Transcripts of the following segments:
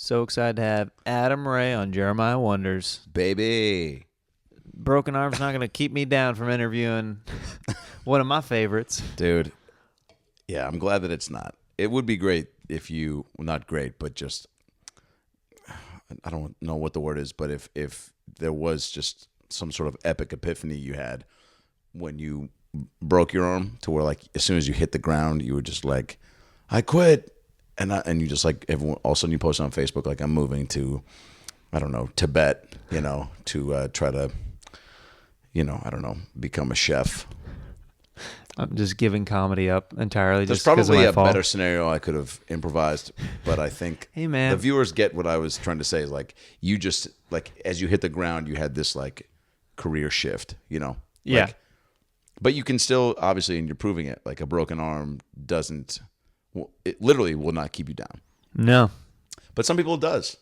So excited to have Adam Ray on Jeremiah Wonders. Baby. Broken arm's not going to keep me down from interviewing one of my favorites. Dude, yeah, I'm glad that it's not. It would be great if you, not great, but just, I don't know what the word is, but if there was just some sort of epic epiphany you had when you broke your arm to where, like, as soon as you hit the ground, you were just like, I quit. And you just, like, everyone, all of a sudden you post on Facebook, like, I'm moving to, I don't know, Tibet, to try to, I don't know, become a chef. I'm just giving comedy up entirely. There's just because probably of my a fault. better scenario I could have improvised, but I think Hey, man. the viewers get what I was trying to say. Like, you just, like, as you hit the ground, you had this, like, career shift, Yeah. Like, but you can still, obviously, and you're proving it, like, a broken arm doesn't, it literally will not keep you down. No. But some people it does.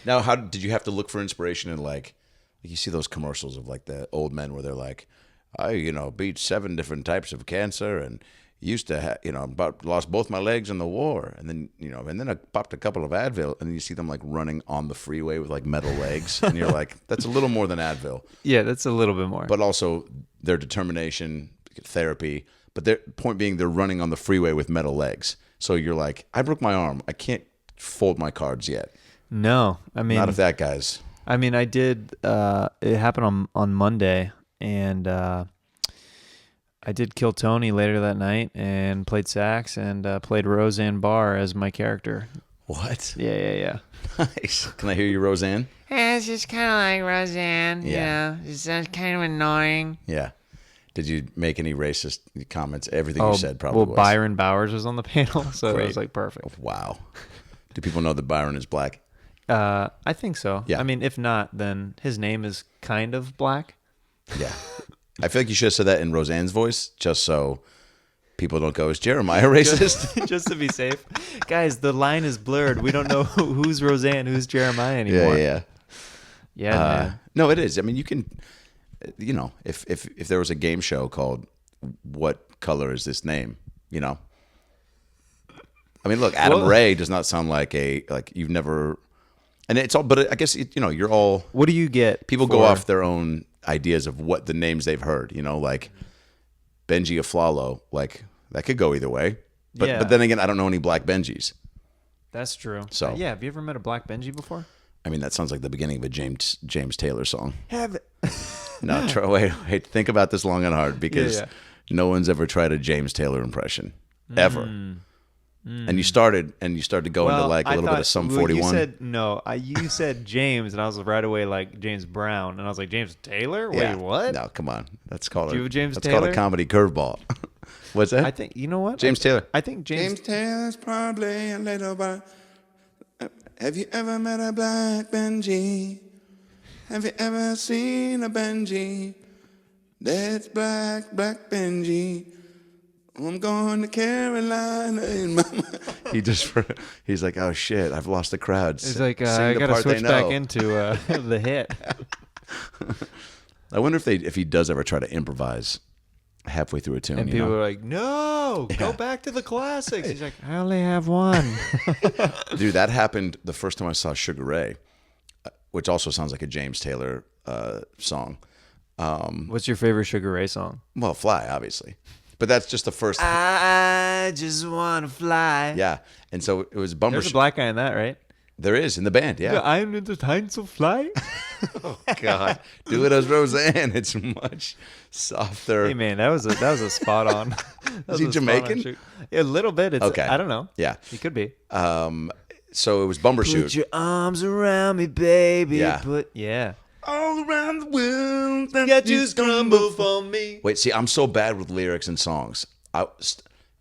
Now, how did you have to look for inspiration in, like you see those commercials of, like, the old men where they're like, I, beat 7 different types of cancer and used to, lost both my legs in the war. And then, and then I popped a couple of Advil, and then you see them, like, running on the freeway with, like, metal legs. And you're like, that's a little more than Advil. Yeah, that's a little bit more. But also their determination, therapy. But their point being, they're running on the freeway with metal legs. So you're like, I broke my arm. I can't fold my cards yet. No. I mean, not if that guy's. I mean, I did, it happened on Monday, and I did kill Tony later that night and played sax and played Roseanne Barr as my character. What? Yeah. Nice. Can I hear you, Roseanne? Yeah, it's just kind of like Roseanne, Yeah. It's kind of annoying. Yeah. Did you make any racist comments? Everything you said probably well, was. Byron Bowers was on the panel, so Great. it was like perfect. Wow. Do people know that Byron is black? I think so. Yeah. I mean, if not, then his name is kind of black. Yeah. I feel like you should have said that in Roseanne's voice, just so people don't go, is Jeremiah racist? Just to be safe. Guys, the line is blurred. We don't know who's Roseanne, who's Jeremiah anymore. Yeah. Yeah, man. No, it is. I mean, you can, if there was a game show called What Color Is This Name, I mean, look, Adam Ray does not sound like you've never, and it's all, but I guess, you're all. What do you get? People go off their own ideas of what the names they've heard, like Benji Aflalo, like that could go either way. But then again, I don't know any black Benjis. That's true. So yeah, have you ever met a black Benji before? I mean, that sounds like the beginning of a James Taylor song. Have it. No, wait, think about this long and hard, because no one's ever tried a James Taylor impression ever. And you started to go into like a little bit of Sum 41. You said no. You said James, and I was right away like James Brown, and I was like, James Taylor. Wait, what? No, come on. That's called Do you have James that's called Taylor? a comedy curveball. What's that? I think you know what James Taylor. I think James Taylor's probably a little bit. Have you ever met a black Benji? Have you ever seen a Benji? That's black Benji. I'm going to Carolina in my He's like, oh shit, I've lost the crowd. He's like, Sing I the got to part they switch back know. into the hit. I wonder if he does ever try to improvise halfway through a tune. And people are like, no, go back to the classics. He's like, I only have one. Dude, that happened the first time I saw Sugar Ray, which also sounds like a James Taylor song. What's your favorite Sugar Ray song? Well, Fly, obviously. But that's just the first. I just want to fly. Yeah. And so it was Bumper. There's a black guy in that, right? There is, in the band, yeah. I'm in the time to fly. Oh, God. Do it as Roseanne. It's much softer. Hey, man, that was a spot on. Is he Jamaican? Yeah, a little bit. It's, Okay. I don't know. Yeah. He could be. So it was Bumbershoot. Put your arms around me, baby. Yeah. all around the world. That Got you scramble for me. Wait, see, I'm so bad with lyrics and songs.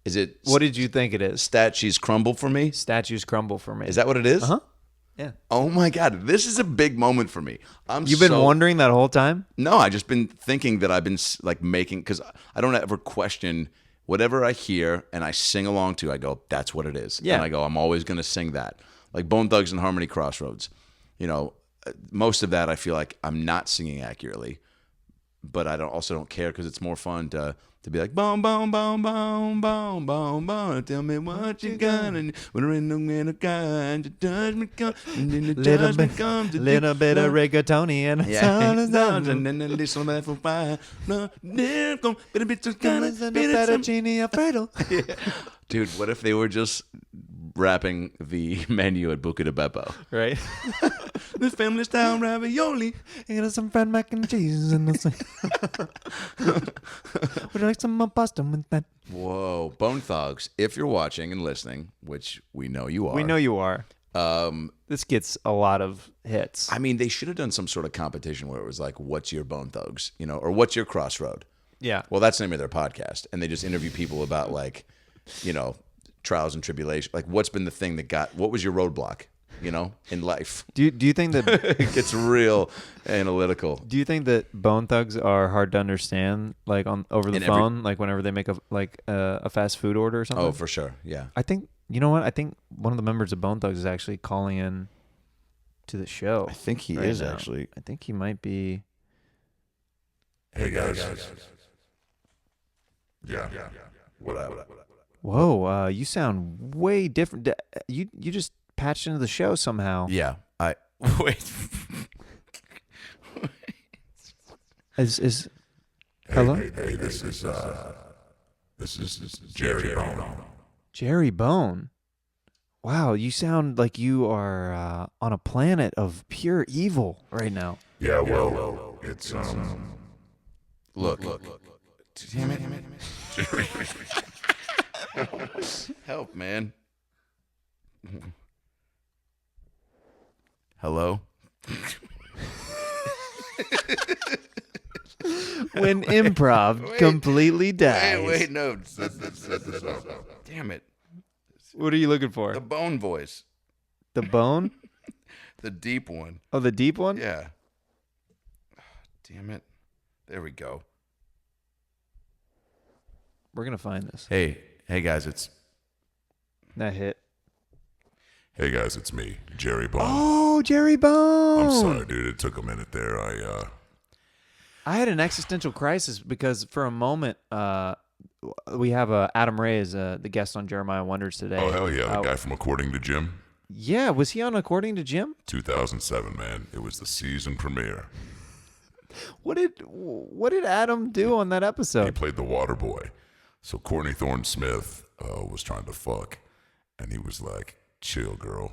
Is it What did you think it is? Statues Crumble for me? Statues crumble for me. Is that what it is? Uh-huh. Yeah. Oh my God, this is a big moment for me. You've been wondering that whole time? No, I just been thinking that I've been like making, because I don't ever question whatever I hear and I sing along to. I go, that's what it is. Yeah. And I go, I'm always going to sing that. Like Bone Thugs and Harmony Crossroads. You know, most of that I feel like I'm not singing accurately, but I don't care because it's more fun to be like boom, boom, boom, boom, boom, boom, boom. Tell me what you got, and when there ain't no man of God, your judgment comes, and then the judgment comes. Little bit of rigatoni and and then this one that for fire. No, there come, bit a bit of fettuccine Alfredo. Dude, what if they were just rapping the menu at Buca di Beppo? Right? This family style ravioli. And some fried mac and cheese. And would you like some more pasta with that? Whoa, Bone Thugs! If you're watching and listening, which we know you are, We know you are. This gets a lot of hits. I mean, they should have done some sort of competition where it was like, "What's your Bone Thugs?" Or "What's your crossroad?" Yeah. Well, that's the name of their podcast, and they just interview people about like, trials and tribulation. Like, what's been the thing what was your roadblock? In life. Do you think that It gets real analytical. Do you think that Bone Thugs are hard to understand, like over the phone, like whenever they make a fast food order or something? Oh, for sure. Yeah. I think you know what? I think one of the members of Bone Thugs is actually calling in to the show. I think he right is now. actually. I think he might be. Hey guys. Yeah. What up? Whoa, you sound way different. You just patched into the show somehow. Yeah. Wait. Is hello? Hey, this is Jerry Bone. Jerry Bone. Wow, you sound like you are on a planet of pure evil right now. Yeah, well, it's Look. Damn it. Help, man. Hello? When improv completely dies. Wait, no. Set this up. Damn it. What are you looking for? The bone voice. The bone? The deep one. Oh, the deep one? Yeah. Damn it. There we go. We're going to find this. Hey guys, it's... That hit. Hey guys, it's me, Jerry Bone. Oh, Jerry Bone. I'm sorry, dude. It took a minute there. I had an existential crisis because for a moment, we have Adam Ray as the guest on Jeremiah Wonders today. Oh, hell yeah. The guy from According to Jim. Yeah, was he on According to Jim? 2007, man. It was the season premiere. What did Adam do on that He episode? played the water boy. So Courtney Thorne Smith was trying to fuck, and he was like, chill, girl.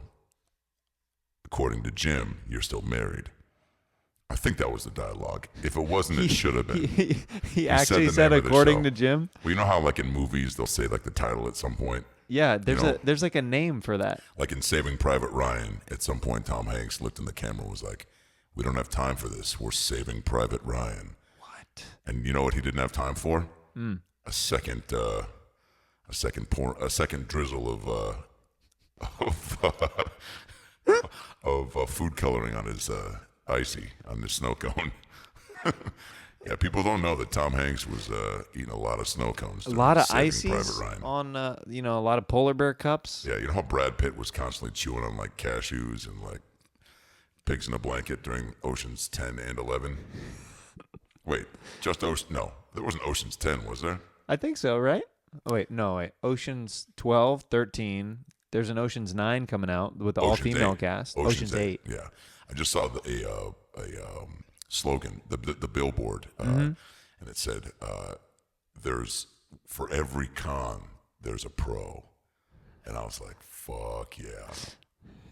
According to Jim, you're still married. I think that was the dialogue. If it wasn't, it should have been. He actually the said name of the According show. to Jim? Well, you know how like in movies they'll say like the title at some point? Yeah, know? there's like a name for that. Like in Saving Private Ryan, at some point Tom Hanks looked in the camera and was like, we don't have time for this. We're saving Private Ryan. What? And you know what he didn't have time for? A second drizzle of food coloring on his icy on the snow cone. Yeah, people don't know that Tom Hanks was eating a lot of snow cones. A lot of Saving ices Private Ryan. on a lot of polar bear cups. Yeah, you know how Brad Pitt was constantly chewing on like cashews and like pigs in a blanket during Oceans 10 and 11? Wait, no, there wasn't Oceans 10, was there? I think so, right? Oh, wait. Oceans 12, 13. There's an Oceans 9 coming out with the Ocean's all-female 8. cast. Ocean's 8. Yeah, I just saw a slogan, the billboard, and it said, "There's for every con, there's a pro," and I was like, "Fuck yeah!"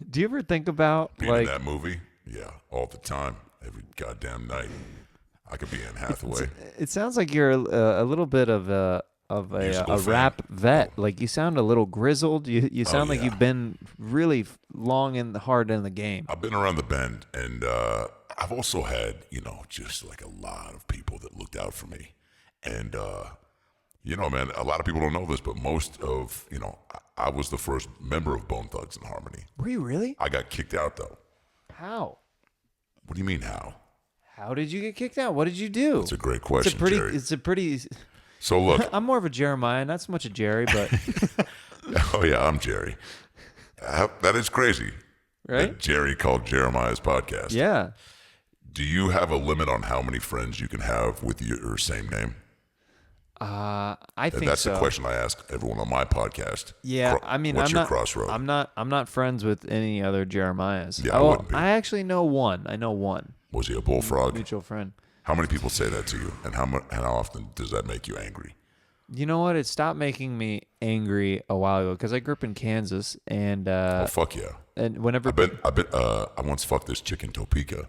Do you ever think about Being in that movie, yeah, all the time, every goddamn night. I could be Anne Hathaway. It sounds like you're a little bit of a Musical fan. rap vet. Like you sound a little grizzled. You sound like yeah. you've been really long and hard in the game. I've been around the bend, and I've also had, just like a lot of people that looked out for me. And, man, a lot of people don't know this, but most of, I was the first member of Bone Thugs and Harmony. Were you really? I got kicked out, though. How? What do you mean, how? How did you get kicked out? What did you do? It's a great question, Jerry. It's a pretty. So, look. I'm more of a Jeremiah, not so much a Jerry, but Oh, yeah, I'm Jerry. That is crazy. right? That Jerry called Jeremiah's podcast. Yeah. Do you have a limit on how many friends you can have with your same name? I think That's so. the question I ask everyone on my podcast. Yeah, I mean, what's I'm your not. crossroad? I'm not friends with any other Jeremiahs. Yeah, I wouldn't be. I actually know one. I know one Was he a bullfrog? mutual friend. How many people say that to you, and how often does that make you angry? You know what? It stopped making me angry a while ago because I grew up in Kansas, and Oh fuck yeah! and whenever I once fucked this chick in Topeka,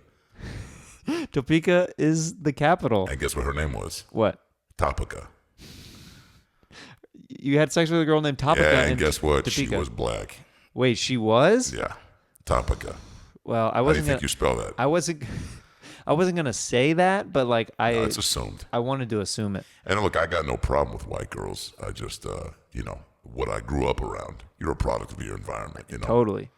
Topeka is the capital. and guess what her name was? What? Topeka. You had sex with a girl named Topeka? Yeah, and in guess what? She Topeka. was black. Wait, she was? Yeah, Topeka. Well, I How do you wasn't. think you spell that? I wasn't. I wasn't gonna say that, but like No, it's assumed. I wanted to assume it. And look, I got no problem with white girls. I just, what I grew up around. You're a product of your environment, you know. Totally.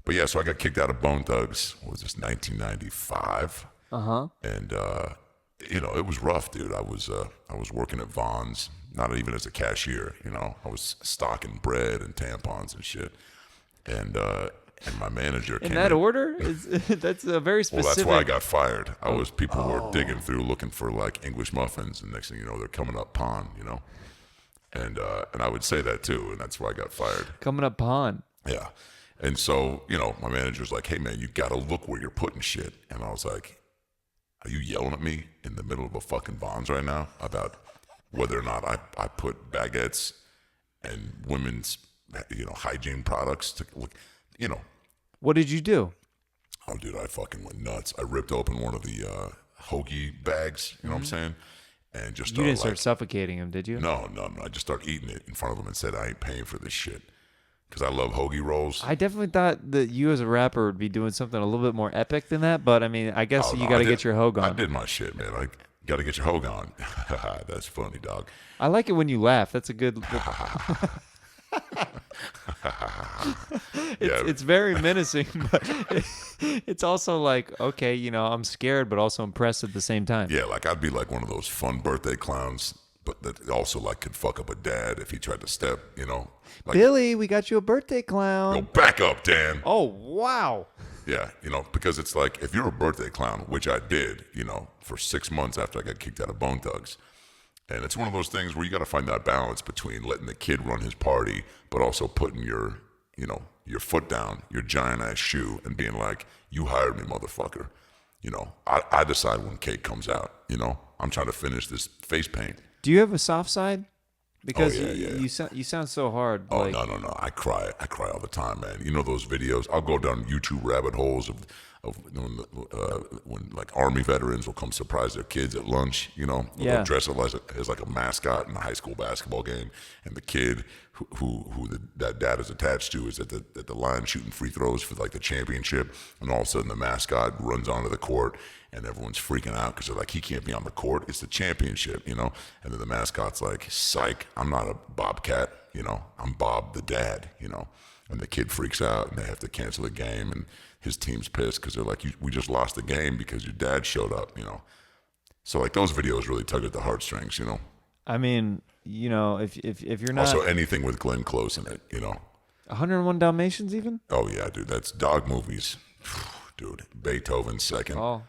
But yeah, so I got kicked out of Bone Thugs. What was this, 1995? And it was rough, dude. I was working at Vaughn's, not even as a cashier. You know, I was stocking bread and tampons and shit. And my manager In came that in. order, that's a very Well, specific. that's why I got fired. People were digging through looking for like English muffins, and next thing you know, they're coming up pond, you know. And I would say that too, and that's why I got fired. Coming up pond. Yeah. And so, my manager's like, "Hey man, you got to look where you're putting shit." And I was like, "Are you yelling at me in the middle of a fucking Vons right now about whether or not I put baguettes and women's, hygiene products to look, What did you do? Oh, dude, I fucking went nuts. I ripped open one of the hoagie bags, you know what I'm saying? And just You started didn't start suffocating him, did you? No. I just started eating it in front of them and said, I ain't paying for this shit. Because I love hoagie rolls. I definitely thought that you as a rapper would be doing something a little bit more epic than that, but I mean, I guess you got to get your hogue I on. did my shit, man. I got to get your hogue on. That's funny, dog. I like it when you laugh. That's a good. It's very menacing, but it's also like, okay, I'm scared, but also impressed at the same time. Yeah, like I'd be like one of those fun birthday clowns, but that also like could fuck up a dad if he tried to step, Like, Billy, we got you a birthday clown. Yo, back up, Dan. Oh, wow. Yeah, because it's like if you're a birthday clown, which I did, for 6 months after I got kicked out of Bone Thugs. And it's one of those things where you got to find that balance between letting the kid run his party, but also putting your foot down, your giant ass shoe, and being like, you hired me, motherfucker. I decide when cake comes out, I'm trying to finish this face paint. Do you have a soft side? Because yeah. you sound so hard. Oh, like, no. I cry all the time, man. You know those videos? I'll go down YouTube rabbit holes of when like Army veterans will come surprise their kids at lunch, Yeah. They'll dress up as like a mascot in a high school basketball game, and the kid who that dad is attached to is at the line shooting free throws for like the championship, and all of a sudden the mascot runs onto the court, and everyone's freaking out because they're like, he can't be on the court, it's the championship, and then the mascot's like, psych, I'm not a bobcat, I'm Bob the dad, and the kid freaks out, and they have to cancel the game, and his team's pissed because they're like, we just lost the game because your dad showed up, So like those videos really tugged at the heartstrings, I mean, if you're not Also anything with Glenn Close in it, 101 Dalmatians even? Oh yeah, dude, that's dog movies. Dude, Beethoven second. Oh.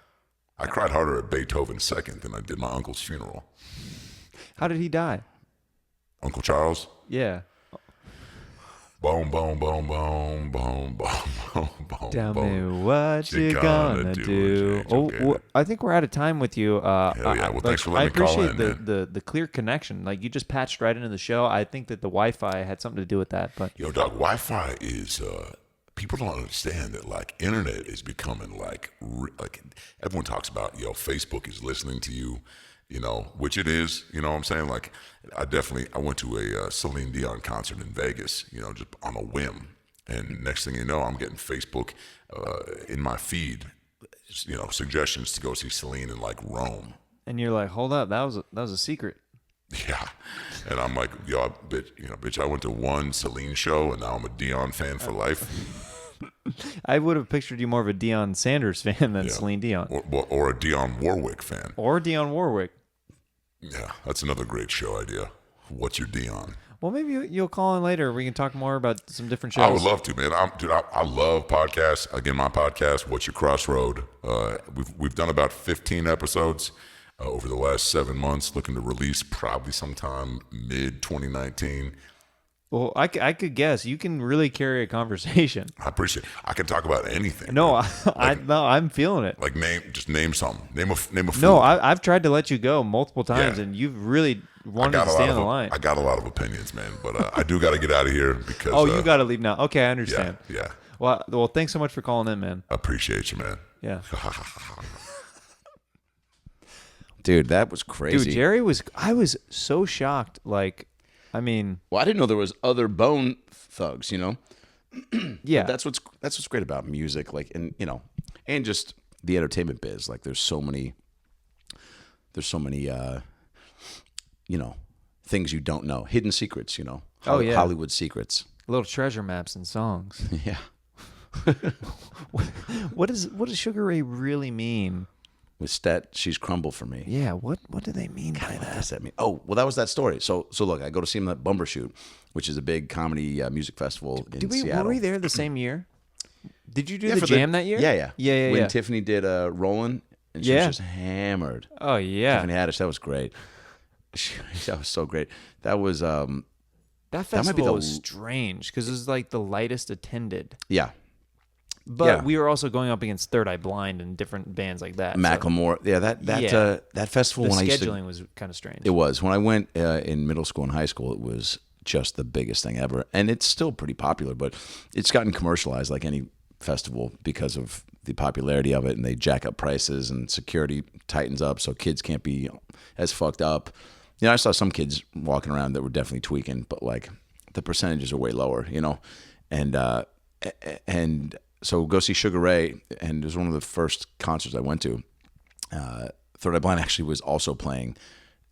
I cried harder at Beethoven second than I did my uncle's funeral. How did he die? Uncle Charles? Yeah. Boom, boom, boom, boom, boom, boom, boom, boom. Tell boom. me what you gonna do. Okay. I think we're out of time with you. Hell yeah. Well, thanks for letting me call in, I appreciate the clear connection. Like, you just patched right into the show. I think that the Wi-Fi had something to do with that. But Dog, Wi-Fi is people don't understand that like internet is becoming like everyone talks about, Facebook is listening to you, which it is, what I'm saying? Like I went to a Celine Dion concert in Vegas, just on a whim. And next thing you know, I'm getting Facebook in my feed, suggestions to go see Celine in like Rome. and you're like, hold up, that was a secret. Yeah. And I'm like, bitch, I went to one Celine show and now I'm a Dion fan for life. I would have pictured you more of a Deion Sanders fan than Celine Dion. Or a Dionne Warwick fan. Or Dionne Warwick. Yeah, that's another great show idea. What's your Dion? Well, maybe you'll call in later. We can talk more about some different shows. I would love to, man. I love podcasts. Again, my podcast, What's Your Crossroad? We've done about 15 episodes over the last 7 months, looking to release probably sometime mid-2019. Well, I could guess you can really carry a conversation. I appreciate it. I can talk about anything. No, man. I'm feeling it. Like name something. Name a food. No, I've tried to let you go multiple times, and you've really wanted to stay on the line. I got a lot of opinions, man, but I do got to get out of here because. Oh, you got to leave now. Okay, I understand. Yeah. Well, thanks so much for calling in, man. I appreciate you, man. Yeah. Dude, that was crazy. Dude, Jerry I was so shocked. Like, I mean, well, I didn't know there was other Bone Thugs, you know? yeah. That's what's great about music, like, and you know, and just the entertainment biz. Like, there's so many you know, things you don't know, hidden secrets, you know. Oh, yeah. Hollywood secrets. Little treasure maps and songs. Yeah. What does Sugar Ray really mean? With Stet, she's crumble for me. Yeah, what do they mean by What that? does that mean? Oh, well, that was that story. So look, I go to see him at Bumbershoot, which is a big comedy music festival in Seattle. Were we there the same year? Did you do the for jam that year? Yeah. When Tiffany did Rollin', and she was just hammered. Oh yeah, Tiffany Haddish, that was great. That was so great. That was that might be festival was strange because it was like the lightest attended. yeah. But we were also going up against Third Eye Blind and different bands like that. Macklemore. Yeah, that festival The when scheduling was kind of strange. it was when I went in middle school and high school. It was just the biggest thing ever, and it's still pretty popular. But it's gotten commercialized like any festival because of the popularity of it, and they jack up prices and security tightens up so kids can't be as fucked up. You know, I saw some kids walking around that were definitely tweaking, but like the percentages are way lower, you know, and so go see Sugar Ray, and it was one of the first concerts I went to. Third Eye Blind actually was also playing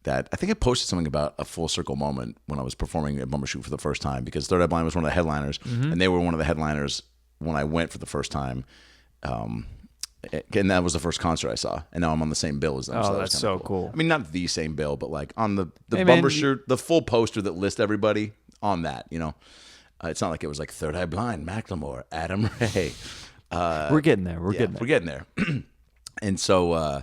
that. I think I posted something about a full circle moment when I was performing at Bumbershoot for the first time, because Third Eye Blind was one of the headliners, and they were one of the headliners when I went for the first time. And that was the first concert I saw, and now I'm on the same bill as them. Oh, so that that's was so kinda cool. I mean, not the same bill, but like on the Hey, man, Bumbershoot, the full poster that lists everybody on that, you know. It's not like it was like Third Eye Blind, Macklemore, Adam Ray. We're getting there. We're getting there. And so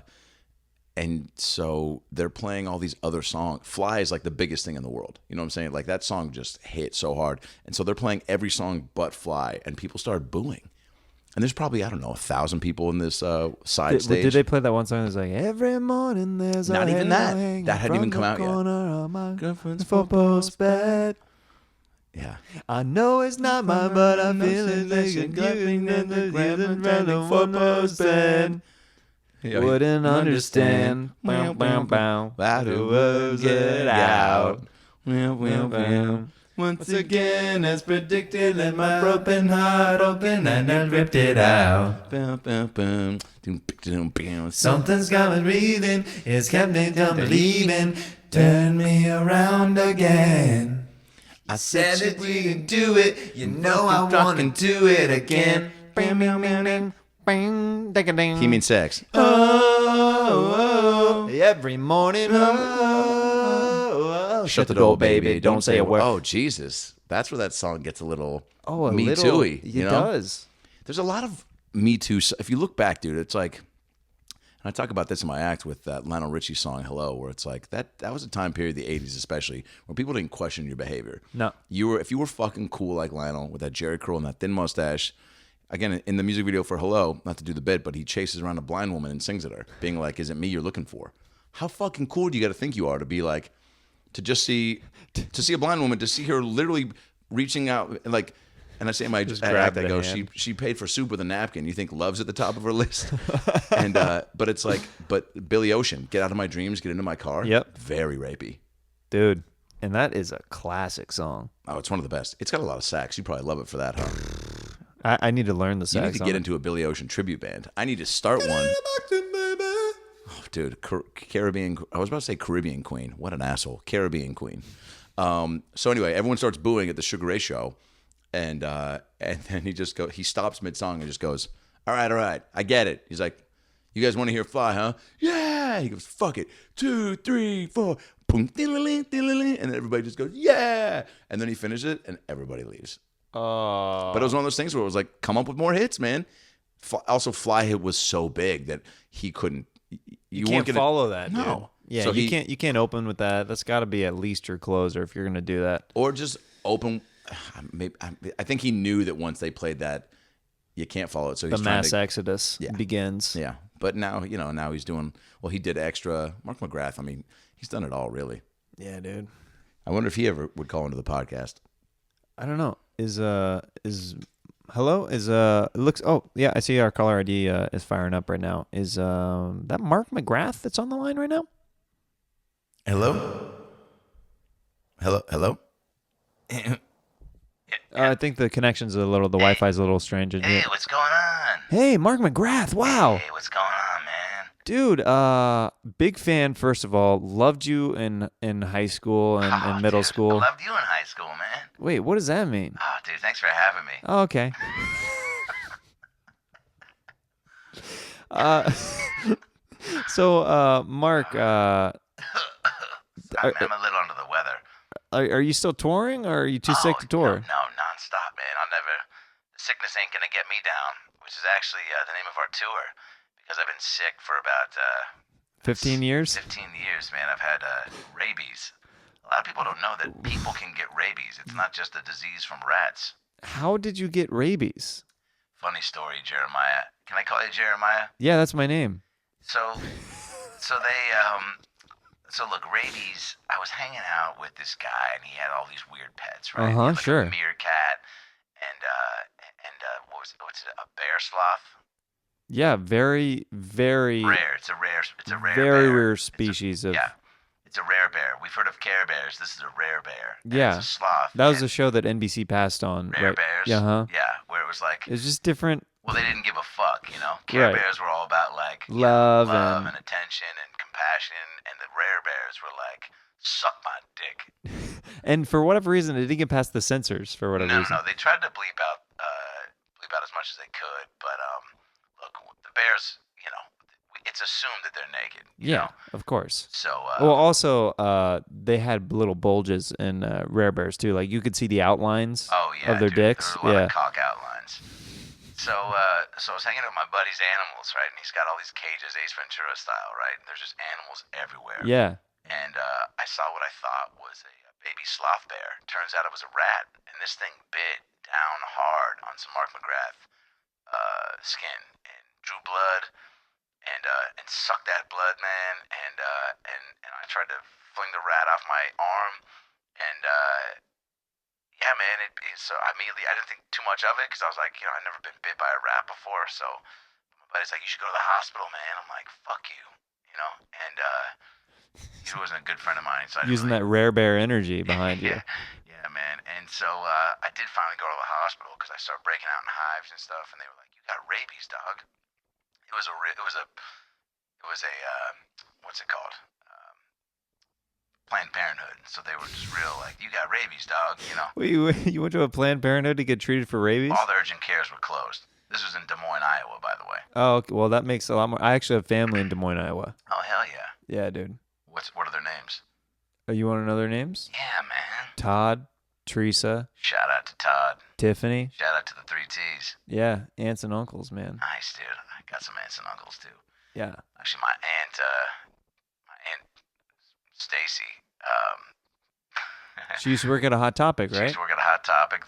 they're playing all these other songs. Fly is like the biggest thing in the world. You know what I'm saying? Like that song just hit so hard. And so they're playing every song but Fly, and people started booing. And there's probably, I don't know, 1,000 people in this side stage. Did they play that one song that's like, every morning there's Not a even that. hanging That hadn't even from come the out yet. corner of my girlfriend's four-post bed. Yeah. I know it's not mine, but I'm feeling like you're giving in the random four-post bed. Wouldn't understand. Bow, bow, bow. How The do words get out. Well. Once again, as predicted, let my broken heart open and I ripped it out. Something's got me breathing, it's kept me from believing. Turn me around again. I said that we can do it, you know I want to do it again. He means sex. Oh, every morning. Shut the door, baby. Don't say a word. Oh, Jesus. That's where that song gets a little Oh, a Me little. Too-y. It You know? does. There's a lot of Me Too. If you look back, dude, it's like, and I talk about this in my act with that Lionel Richie song, Hello, where it's like, that was a time period, the 80s especially, where people didn't question your behavior. No. If you were fucking cool like Lionel with that Jerry curl and that thin mustache, again, in the music video for Hello, not to do the bit, but he chases around a blind woman and sings at her, being like, is it me you're looking for? How fucking cool do you got to think you are to be like, to just see a blind woman, to see her literally reaching out, like, and I say in my act, I go, she paid for soup with a napkin. You think love's at the top of her list? And but it's like, but Billy Ocean, Get Out of My Dreams, Get Into My Car. Yep. Very rapey. Dude, and that is a classic song. Oh, it's one of the best. It's got a lot of sax. You probably love it for that, huh? I need to learn the You sax. need to get into a Billy Ocean tribute band. I need to start one. Oh, dude, Caribbean. I was about to say Caribbean Queen. What an asshole. Caribbean Queen. So anyway, everyone starts booing at the Sugar Ray show, and then he stops mid song and just goes, all right, I get it. He's like, you guys want to hear Fly, huh? Yeah. yeah. He goes, fuck it. 2, 3, 4. Boom, and everybody just goes, yeah. And then he finishes it, and everybody leaves. Oh. But it was one of those things where it was like, come up with more hits, man. Also, Fly Hit was so big that he couldn't. You can't follow that, dude. No. Yeah, So you can't open with that. That's got to be at least your closer if you're gonna do that. Or just open. Maybe, I think he knew that once they played that, you can't follow it. So he's The trying mass to, exodus begins. Yeah, but now now he's doing. Well, he did extra. Mark McGrath. I mean, he's done it all, really. Yeah, dude. I wonder if he ever would call into the podcast. I don't know. Hello? It looks. Oh, yeah. I see our caller ID is firing up right now. Is that Mark McGrath that's on the line right now? Hello. I think the connection's the Wi-Fi's a little strange. Hey, what's going on? Hey, Mark McGrath. Wow. Hey, what's going on, man? Dude, big fan, first of all. Loved you in high school and middle Dude, school. I loved you in high school, man. Wait, what does that mean? Oh, dude, thanks for having me. Oh, okay. So, Mark, I'm a little under the weather. are you still touring, or are you too sick to tour? No, nonstop, man. The sickness ain't gonna get me down, which is actually the name of our tour, because I've been sick for about 15 years? 15 years, man. I've had rabies. A lot of people don't know that people can get rabies. It's not just a disease from rats. How did you get rabies? Funny story, Jeremiah. Can I call you Jeremiah? Yeah, that's my name. So look, rabies. I was hanging out with this guy, and he had all these weird pets, right? He had, like, Sure. a meerkat, and what's it? A bear sloth. Yeah, very, very Rare. It's a rare very bear. rare species of. Yeah, it's a rare bear. We've heard of Care Bears. This is a rare bear. And Yeah. it's a sloth. That was and a show that NBC passed on. Rare right? Bears. Yeah, huh? Yeah, where it was like, It's just different. well, they didn't give a fuck, you know. Care Right. Bears were all about like Love love and- and attention and compassion, and the Rare Bears were like, suck my dick. And for whatever reason, it didn't get past the censors for whatever reason. No, they tried to bleep out as much as they could, but look, the bears, it's assumed that they're naked. You know? Of course. So Well, also, they had little bulges in rare bears too. Like you could see the outlines of their dude, dicks. there were a lot of cock outlines. So I was hanging out with my buddy's animals, right? And he's got all these cages, Ace Ventura style, right? And there's just animals everywhere. Yeah. And I saw what I thought was a baby sloth bear. Turns out it was a rat, and this thing bit down hard on some Mark McGrath skin and drew blood and sucked that blood, man. And I tried to fling the rat off my arm, and yeah, man. So immediately I didn't think too much of it because I was like, I'd never been bit by a rat before. So my buddy's like, you should go to the hospital, man. I'm like, fuck you, and he wasn't a good friend of mine. So I Using that rare bear energy behind you. Yeah, man. And so I did finally go to the hospital because I started breaking out in hives and stuff, and they were like, "You got rabies, dog." It was a what's it called? Planned Parenthood. So they were just real like, "You got rabies, dog." Wait, you went to a Planned Parenthood to get treated for rabies? All the urgent cares were closed. This was in Des Moines, Iowa, by the way. Oh, okay. Well, that makes a lot more. I actually have family in Des Moines, Iowa. Oh hell yeah! Yeah, dude. What are their names? Oh, you want to know their names? Yeah, man. Todd, Teresa, Shout out to Todd. Tiffany. Shout out to the 3 T's. Yeah, aunts and uncles, man. Nice, dude. I got some aunts and uncles too. Yeah. Actually, my aunt Stacy. She used to work at a Hot Topic, She right? used to work at a Hot Topic.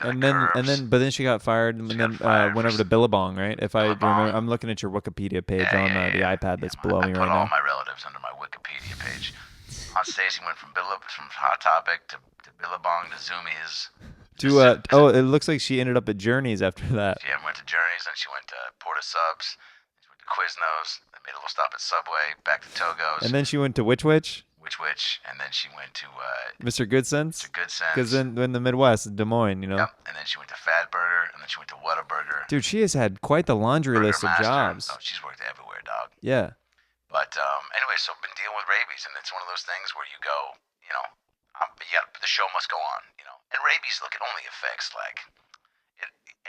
But then she got fired, and then went over to Billabong, right? If I Billabong. remember, I'm looking at your Wikipedia page on the iPad that's below me I right put all now. my relatives under my Wikipedia page. Aunt Stacy went from Hot Topic to Billabong to Zoomies. It looks like she ended up at Journeys after that. She went to Journeys, then she went to Porta Subs, then she went to Quiznos, then made a little stop at Subway, back to Togo's, And then she went to Which, and then she went to Mr. Good Sense. to Good Sense. Because in the Midwest, Des Moines, Yep. And then she went to Fat Burger, and then she went to Whataburger. Dude, she has had quite the laundry Burger list of Master. jobs. Oh, she's worked everywhere, dog. Yeah. But anyway, so I've been dealing with rabies, and it's one of those things where you go, the show must go on, And rabies, look, it only affects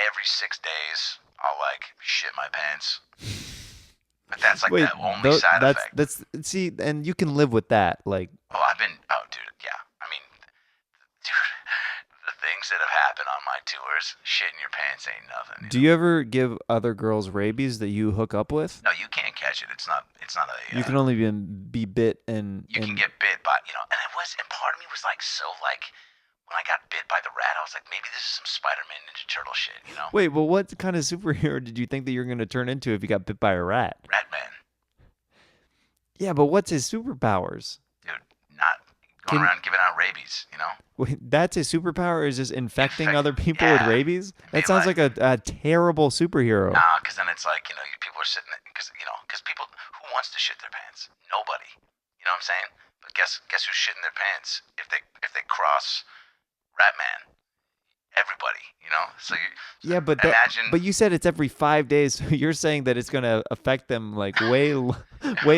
every 6 days. I'll shit my pants. But that's like Wait, the only side effect. that's see, and you can live with that. Like, Oh, dude, yeah. I mean, dude, the things that have happened on my tours, shitting your pants ain't nothing. do you ever give other girls rabies that you hook up with? No, you can't catch it. It's not a. You can only be bit and You can get bit by, and part of me was like, so like, when I got bit by the rat, I was like, maybe this is some Spider-Man Ninja Turtle shit. Wait, well, what kind of superhero did you think that you're going to turn into if you got bit by a rat? Rat Man, Yeah, but what's his superpowers? dude, not going around giving out rabies. Wait, that's his superpower, is just infecting Infect- other people with yeah. rabies? That Be sounds like- like a terrible superhero. Nah, because then it's like, people are sitting, because people, who wants to shit their pants? Nobody. You know what I'm saying? But guess who's shitting their pants if they cross Rat Man? Everybody, So Yeah, but imagine. but you said it's every 5 days, so you're saying that it's going to affect them like way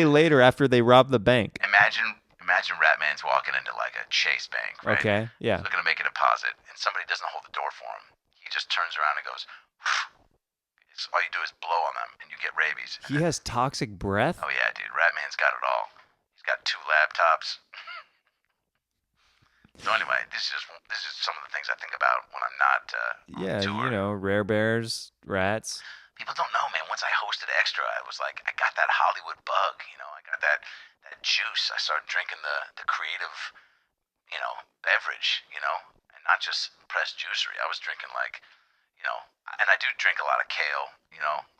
later after they rob the bank. Imagine Rat Man's walking into like a Chase Bank, right? Okay, yeah. Looking to make a deposit, and somebody doesn't hold the door for him. He just turns around and goes. All you do is blow on them, and you get rabies. He has toxic breath? Oh yeah, dude, Rat Man's got it all. He's got 2 laptops. So anyway, this is some of the things I think about when I'm not Yeah, on tour. rare bears, rats. People don't know, man. Once I hosted Extra, I was like, I got that Hollywood bug. I got that juice. I started drinking the creative, beverage. And not just pressed juicery. I was drinking like, and I do drink a lot of kale.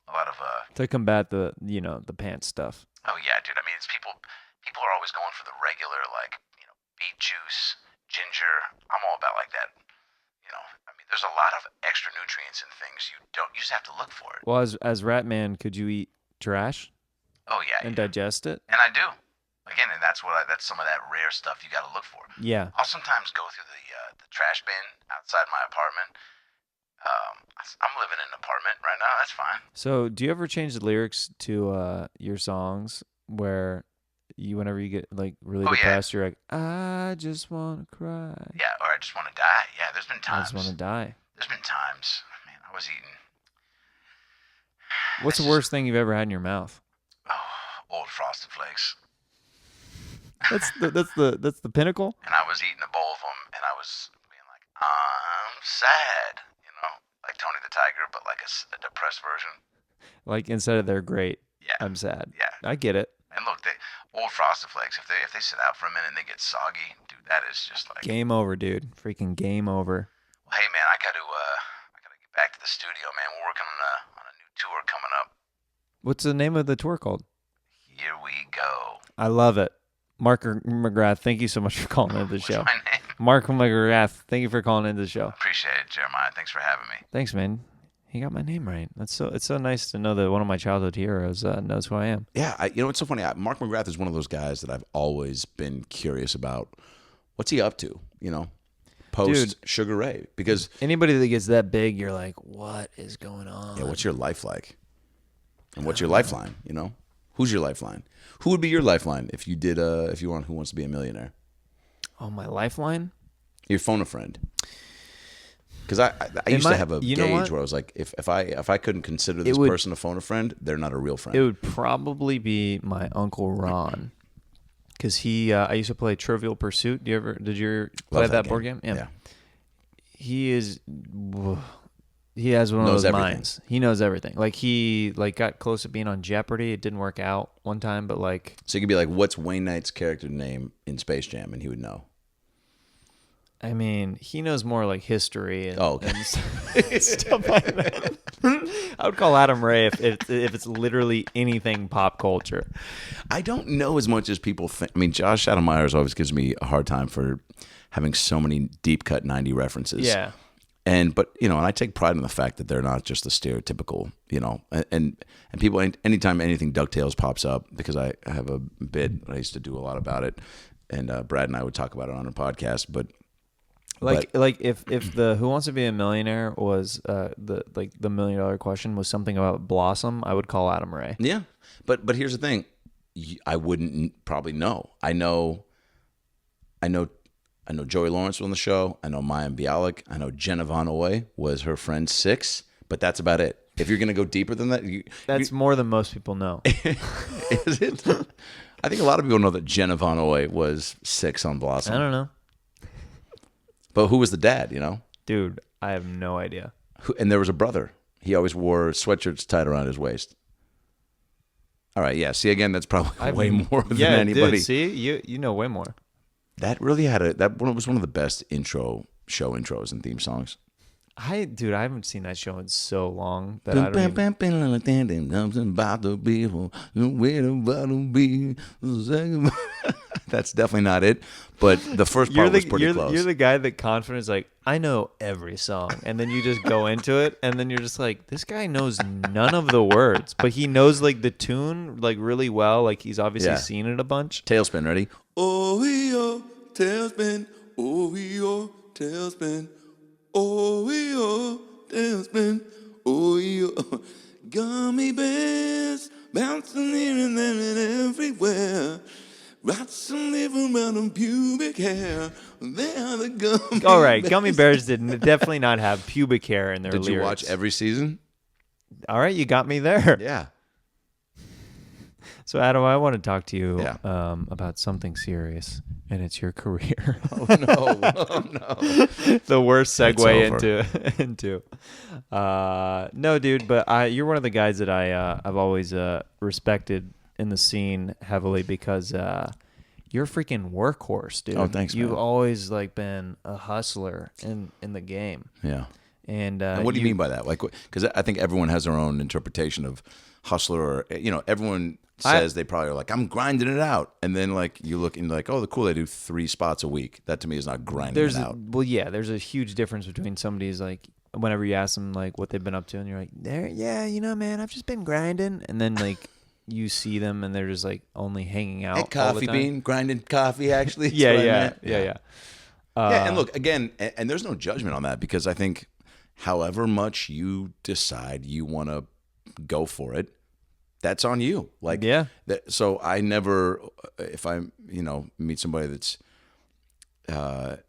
A lot of To combat the pants stuff. Oh yeah, dude. I mean, it's people are always going for the regular, like, beet juice, ginger. I'm all about like that. I mean, there's a lot of extra nutrients and things you just have to look for it. Well, as Ratman, could you eat trash Oh yeah, and yeah. digest it? And I do. Again, and that's some of that rare stuff you got to look for. Yeah. I'll sometimes go through the trash bin outside my apartment. I'm living in an apartment right now. That's fine. So, do you ever change the lyrics to your songs where whenever you get like really Oh, yeah. depressed, you're like, I just want to cry. Yeah, or I just want to die. Yeah, there's been I times. just want to die. There's been times. Man, I was eating. What's the worst thing you've ever had in your mouth? Old Frosted Flakes. That's the pinnacle. And I was eating a bowl of them, and I was being like, I'm sad. Like Tony the Tiger, but like a depressed version. Like instead of they're great, Yeah. I'm sad. Yeah. I get it. And look, old Frosted Flakes, if they sit out for a minute and they get soggy, dude, that is just like. Game over, dude. Freaking game over. Well, hey man, I gotta get back to the studio, man. We're working on a new tour coming up. What's the name of the tour called? Here we go. I love it. Mark McGrath, thank you so much for calling into the What's show. my name? Mark McGrath, thank you for calling into the show. Appreciate it, Jeremiah. Thanks for having me. Thanks, man. He got my name right. It's so nice to know that one of my childhood heroes knows who I am. Yeah, it's so funny. Mark McGrath is one of those guys that I've always been curious about. What's he up to? Post Sugar Ray, because Anybody that gets that big, you're like, what is going on? yeah, what's your life like? And what's your lifeline? Who's your lifeline? Who would be your lifeline if you were on Who Wants to Be a Millionaire? Oh, my lifeline? Your phone a friend. Because I used to have a you know gauge what? where I was like, if I couldn't consider this would- person a phone a friend, they're not a real friend. It would probably be my Uncle Ron. Because I used to play Trivial Pursuit. Did you play Love that board game? Yeah. He has one of Knows those everything. minds. He knows everything. Like he got close to being on Jeopardy. It didn't work out one time, but like So you could be like, what's Wayne Knight's character name in Space Jam? And he would know. I mean, he knows more like history and, Oh, okay. and stuff like that. I would call Adam Ray if it's literally anything pop culture. I don't know as much as people think. I mean, Josh Adam Myers always gives me a hard time for having so many deep cut 90 references. Yeah. But and I take pride in the fact that they're not just the stereotypical, and people, anytime anything DuckTales pops up, because I have a bit, I used to do a lot about it, and Brad and I would talk about it on our podcast, but Like if the Who Wants to Be a Millionaire was the $1 million question was something about Blossom, I would call Adam Ray. yeah, but here's the thing, I wouldn't probably know. I know Joey Lawrence was on the show. I know Mayim Bialik. I know Jenna Von Oy was her friend 6, but that's about it. If you're gonna go deeper than that, That's more than most people know. is it? I think a lot of people know that Jenna Von Oy was 6 on Blossom. I don't know. But who was the dad? You know, Dude, I have no idea. and there was a brother. He always wore sweatshirts tied around his waist. All right, yeah. See, again, that's probably way more than anybody. Dude, see, you know way more. That really that one was one of the best show intros and theme songs. I haven't seen that show in so long that I don't even... That's definitely not it. But the first part was pretty close. You're the guy that confident is like, I know every song. And then you just go into it, and then you're just like, this guy knows none of the words. But he knows like the tune like really well. Like he's obviously seen it a bunch. Tailspin, ready? Oh, tailspin. Oh, tailspin. Oh, tailspin. Oh, gummy bears bouncing here and there and everywhere. Rats and living around on pubic hair. They are the gummy All right, bears. Gummy Bears did definitely not have pubic hair in their Did lyrics. you watch every season? All right, you got me there. Yeah. So, Adam, I want to talk to you Yeah. about something serious, and it's your career. Oh no! Oh no! The worst It's segue over. into. No, dude, but you're one of the guys that I've always respected in the scene heavily because you're a freaking workhorse, dude. Oh, thanks, You've man. always like been a hustler in the game. Yeah. And What do you mean by that? Like, because I think everyone has their own interpretation of hustler, or everyone says they probably are like, I'm grinding it out, and then like you look and like, oh, cool, they do 3 spots a week. That to me is not grinding it out. There's a huge difference between somebody's like, whenever you ask them like what they've been up to, and you're like, man, I've just been grinding, and then like you see them and they're just like only hanging out. Hey, all the coffee time. bean, grinding coffee. Actually, That's Yeah, what I yeah, meant. yeah. Yeah, and look again, and there's no judgment on that because I think, however much you decide you want to go for it, that's on you. Like, Yeah. So I never, if I meet somebody that's, or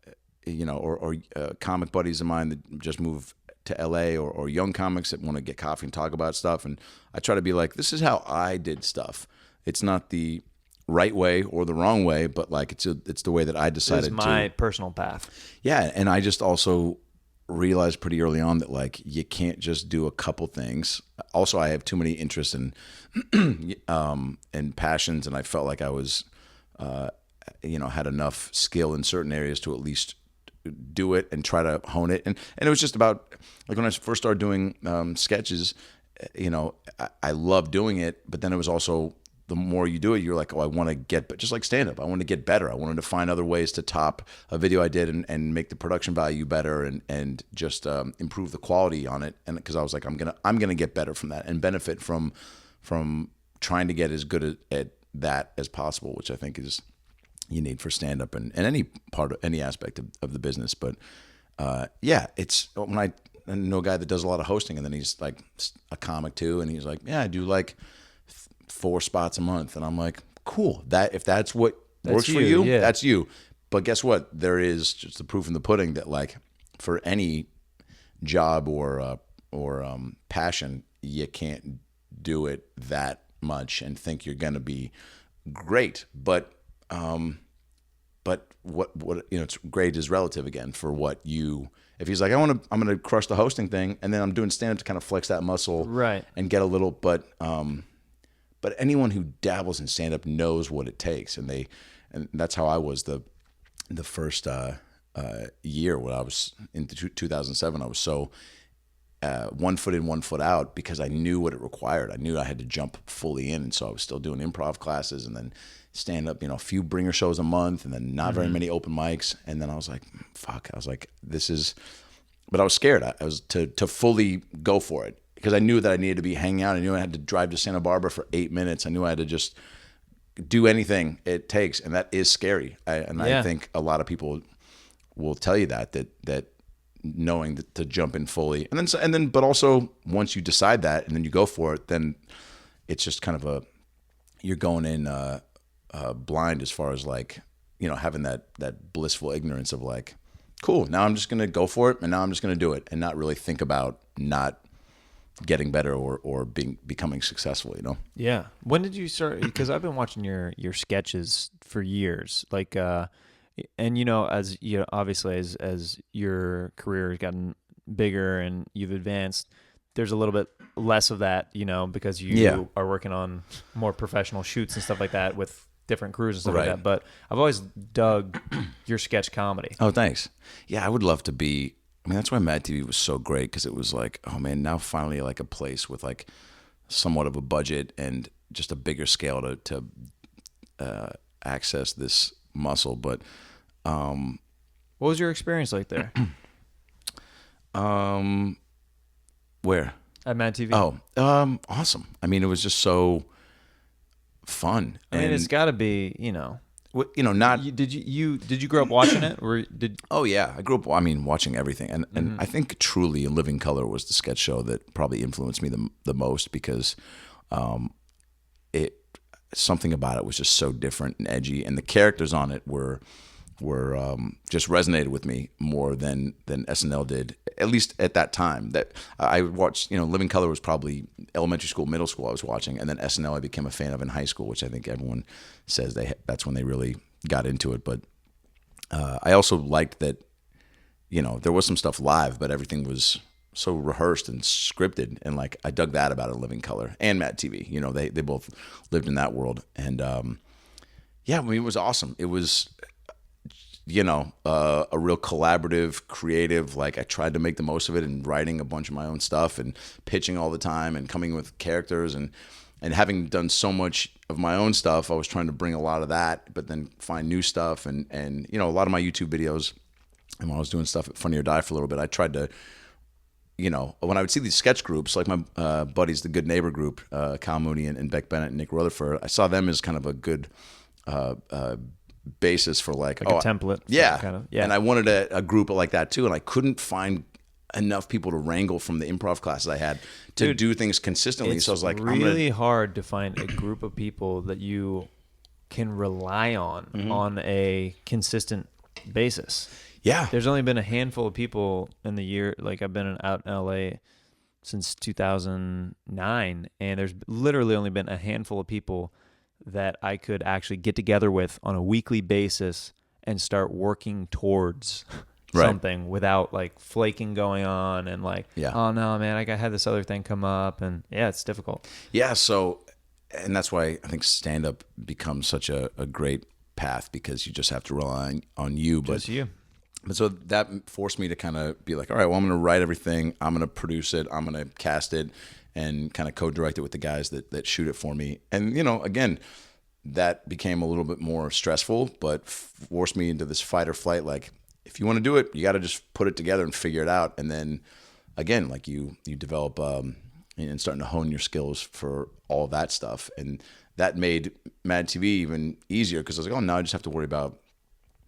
comic buddies of mine that just move to LA, or young comics that want to get coffee and talk about stuff, and I try to be like, this is how I did stuff. It's not the right way or the wrong way, but like it's the way that I decided It's my personal path. Yeah, and I just also realized pretty early on that like you can't just do a couple things. Also, I have too many interests and passions, and I felt like I was had enough skill in certain areas to at least do it and try to hone it. And it was just about like when I first started doing sketches, I loved doing it, but then it was also the more you do it, you're like, oh, I want to get, just like stand up, I want to get better. I wanted to find other ways to top a video I did and make the production value better and just improve the quality on it. And because I was like, I'm gonna get better from that and benefit from trying to get as good at that as possible, which I think is you need for stand up and any part of any aspect of the business. But it's when I know a guy that does a lot of hosting, and then he's like a comic too, and he's like, yeah, I do like 4 spots a month, and I'm like, cool. That if that's what works for you, yeah. that's you. But guess what? There is just the proof in the pudding that like for any job or passion, you can't do it that much and think you're gonna be great. But what it's great is relative again for what you. If he's like, I'm gonna crush the hosting thing, and then I'm doing stand up to kind of flex that muscle, Right. and get a little, but anyone who dabbles in stand up knows what it takes, and that's how I was the first year when I was in 2007. I was so 1 foot in, 1 foot out because I knew what it required. I knew I had to jump fully in, and so I was still doing improv classes and then stand up, a few bringer shows a month, and then not very many open mics. And then I was like, fuck. I was like, this is. But I was scared. I was to fully go for it because I knew that I needed to be hanging out. I knew I had to drive to Santa Barbara for 8 minutes. I knew I had to just do anything it takes, and that is scary. I think a lot of people will tell you that knowing that to jump in fully, and then but also once you decide that and then you go for it, then it's just kind of you're going in blind as far as like having that blissful ignorance of like, cool, now I'm just gonna go for it, and now I'm just gonna do it and not really think about not getting better or becoming successful. Yeah. When did you start? Because I've been watching your sketches for years. Like, and as obviously as your career has gotten bigger and you've advanced, there's a little bit less of that, because you are working on more professional shoots and stuff like that with different crews and stuff like that. But I've always dug your sketch comedy. Oh, thanks. Yeah, I would love to be. I mean, that's why Mad TV was so great, because it was like, oh man, now finally like a place with like somewhat of a budget and just a bigger scale to access this muscle. But what was your experience like there? Where? At Mad TV. Oh, awesome. I mean, it was just so fun. I mean, it's got to be, not. Did you grow up watching it, or did? Oh yeah, I grew up. I mean, watching everything, and I think truly, In Living Color was the sketch show that probably influenced me the most, because something about it was just so different and edgy, and the characters on it were just resonated with me more than SNL did, at least at that time. That I watched, Living Color was probably elementary school, middle school I was watching, and then SNL I became a fan of in high school, which I think everyone says that's when they really got into it. But I also liked that, there was some stuff live, but everything was so rehearsed and scripted, and like I dug that about In Living Color and Mad TV. They both lived in that world, and yeah, I mean, it was awesome. It was a real collaborative, creative, like I tried to make the most of it, and writing a bunch of my own stuff and pitching all the time and coming with characters, and having done so much of my own stuff, I was trying to bring a lot of that, but then find new stuff, and a lot of my YouTube videos, and when I was doing stuff at Funny or Die for a little bit, I tried to, when I would see these sketch groups, like my buddies, the Good Neighbor group, Kyle Mooney and Beck Bennett and Nick Rutherford, I saw them as kind of a good basis for like a template. Yeah. And I wanted a group like that too, and I couldn't find enough people to wrangle from the improv classes I had to do things consistently. So I was like, really hard to find a group of people that you can rely on a consistent basis. Yeah. There's only been a handful of people in the year, like I've been out in LA since 2009, and there's literally only been a handful of people that I could actually get together with on a weekly basis and start working towards something without like flaking going on and like, oh no, man, I had this other thing come up, and it's difficult. Yeah. So, and that's why I think stand-up becomes such a great path, because you just have to rely on you. Just you. But so that forced me to kind of be like, all right, well, I'm going to write everything. I'm going to produce it. I'm going to cast it, and kind of co-direct it with the guys that shoot it for me. And, again, that became a little bit more stressful, but forced me into this fight or flight. Like, if you want to do it, you got to just put it together and figure it out. And then, again, like you develop and starting to hone your skills for all of that stuff. And that made Mad TV even easier, because I was like, oh, now I just have to worry about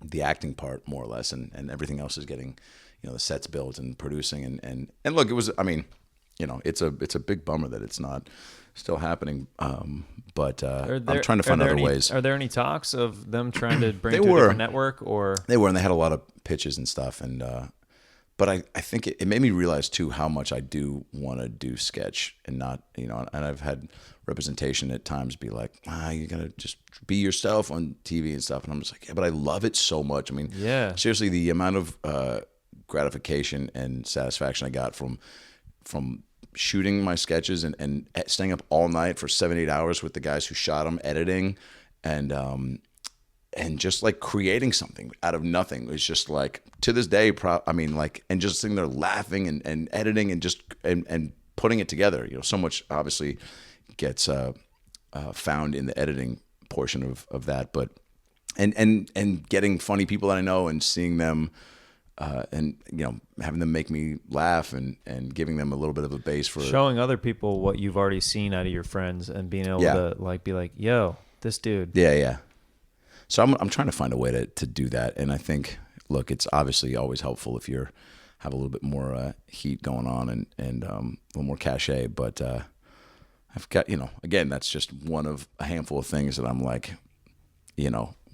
the acting part more or less, and everything else is getting, the sets built and producing. And look, it was, I mean, it's a big bummer that it's not still happening. But I'm trying to find other ways. Are there any talks of them trying to bring it to a different network? Or they were, and they had a lot of pitches and stuff. And but I think it made me realize too how much I do want to do sketch, and not, and I've had representation at times be like, you gotta just be yourself on TV and stuff. And I'm just like, yeah, but I love it so much. I mean, seriously, the amount of gratification and satisfaction I got from shooting my sketches and staying up all night for 7-8 hours with the guys who shot them, editing, and just like creating something out of nothing. It's just like, to this day, and just sitting there laughing and editing and just and putting it together. So much obviously gets found in the editing portion of that, but and getting funny people that I know and seeing them and having them make me laugh, and giving them a little bit of a base for showing other people what you've already seen out of your friends, and being able to like be like, yo, this dude. Yeah. So I'm trying to find a way to do that, and I think, look, it's obviously always helpful if you have a little bit more heat going on and a little more cachet, but I've got, again, that's just one of a handful of things that I'm like,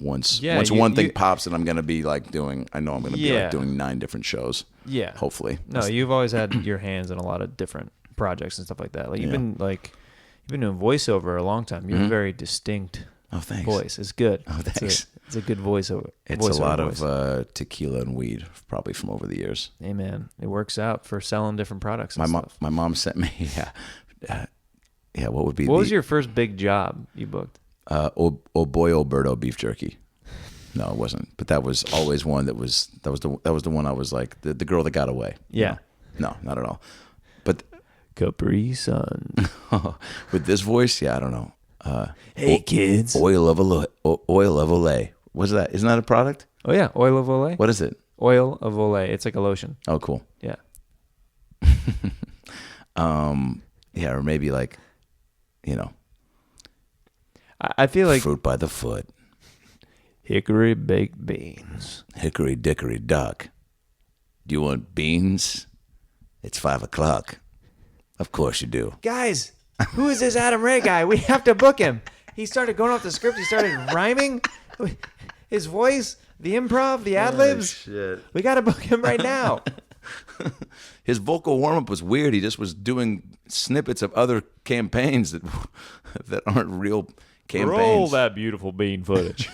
once one thing pops that I'm going to be like doing, I know I'm going to be like doing 9 different shows. Yeah. Hopefully. No, you've always had your hands in a lot of different projects and stuff like that. Like Yeah. you've been doing voiceover a long time. You have a very distinct Oh, thanks. voice. It's good. Oh, thanks. It's a good voiceover. It's a voiceover lot voice. of tequila and weed, probably from over the years. Hey man, it works out for selling different products. And stuff. My mom sent me. Yeah. What would be? What was your first big job you booked? Oh boy, Alberto beef jerky. No, it wasn't. But that was always one that was the one I was like the girl that got away. Yeah. No, not at all. But Capri Sun. with this voice, yeah, I don't know. Hey kids. Oil of Olay. What's that? Isn't that a product? Oh yeah, oil of Olay. What is it? Oil of Olay. It's like a lotion. Oh, cool. Yeah. Yeah, or maybe like, I feel like fruit by the foot, hickory baked beans. hickory dickory dock. Do you want beans? It's 5:00. Of course you do. Guys, who is this Adam Ray guy? We have to book him. He started going off the script. He started rhyming. His voice, the improv, the ad libs. Shit. We got to book him right now. His vocal warm up was weird. He just was doing snippets of other campaigns that aren't real campaigns. Roll that beautiful bean footage.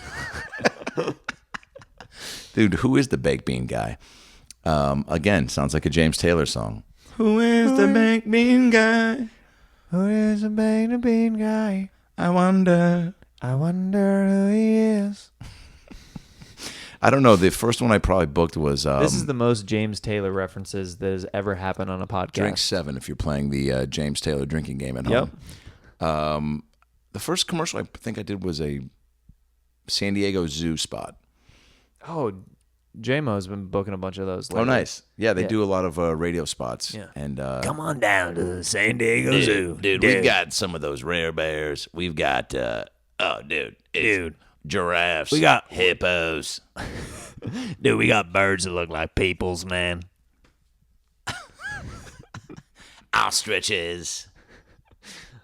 Dude, who is the baked bean guy? Again, sounds like a James Taylor song. Who is the baked bean guy? Who is the baked bean guy? I wonder. I wonder who he is. I don't know. The first one I probably booked was This is the most James Taylor references that has ever happened on a podcast. Drink 7 if you're playing the James Taylor drinking game at Yep. home. The first commercial I think I did was a San Diego Zoo spot. Oh, J-Mo's been booking a bunch of those lately. Oh, nice. Yeah, they Yeah. do a lot of radio spots. Yeah. And Come on down to the San Diego Zoo. dude, we've got some of those rare bears. We've got giraffes. We got- hippos. Dude, we got birds that look like peoples, man. Ostriches.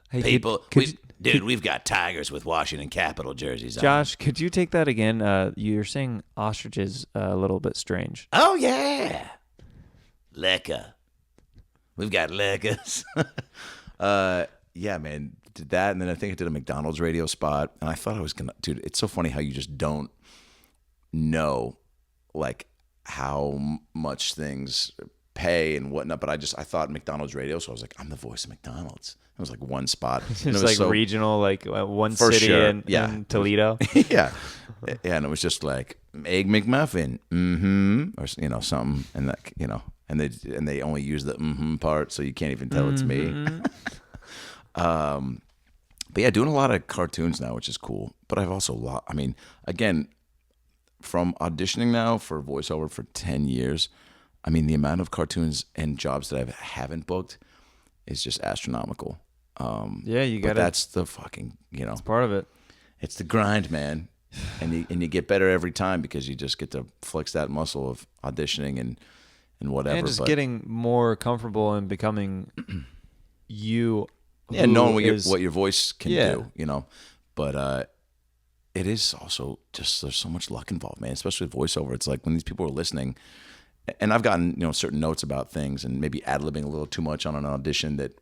Hey, People. could We've got tigers with Washington Capitol jerseys on. Josh, could you take that again? You're saying ostriches a little bit strange. Oh, yeah. Lecca. We've got leccas. Yeah, man. Did that, and then I think I did a McDonald's radio spot, and I thought I was going to... Dude, it's so funny how you just don't know, like, how much things pay and whatnot, but I thought McDonald's radio, so I was like, I'm the voice of McDonald's. It was like one spot. And it It's was like regional, like one For city sure, in, yeah. in Toledo. Yeah. And it was just like egg McMuffin, or something, and that and they only use the part, so you can't even tell it's me. But yeah, doing a lot of cartoons now, which is cool. But I've also again, from auditioning now for voiceover for 10 years, I mean, the amount of cartoons and jobs that I haven't booked is just astronomical. Yeah, you But got to. that's the fucking, It's part of it. it's the grind, man. And you get better every time because you just get to flex that muscle of auditioning and whatever. And just but, getting more comfortable and becoming you. yeah, who knowing is- what your voice can Yeah. do, But it is also just there's so much luck involved, man. Especially with voiceover, it's like when these people are listening, and I've gotten certain notes about things and maybe ad-libbing a little too much on an audition that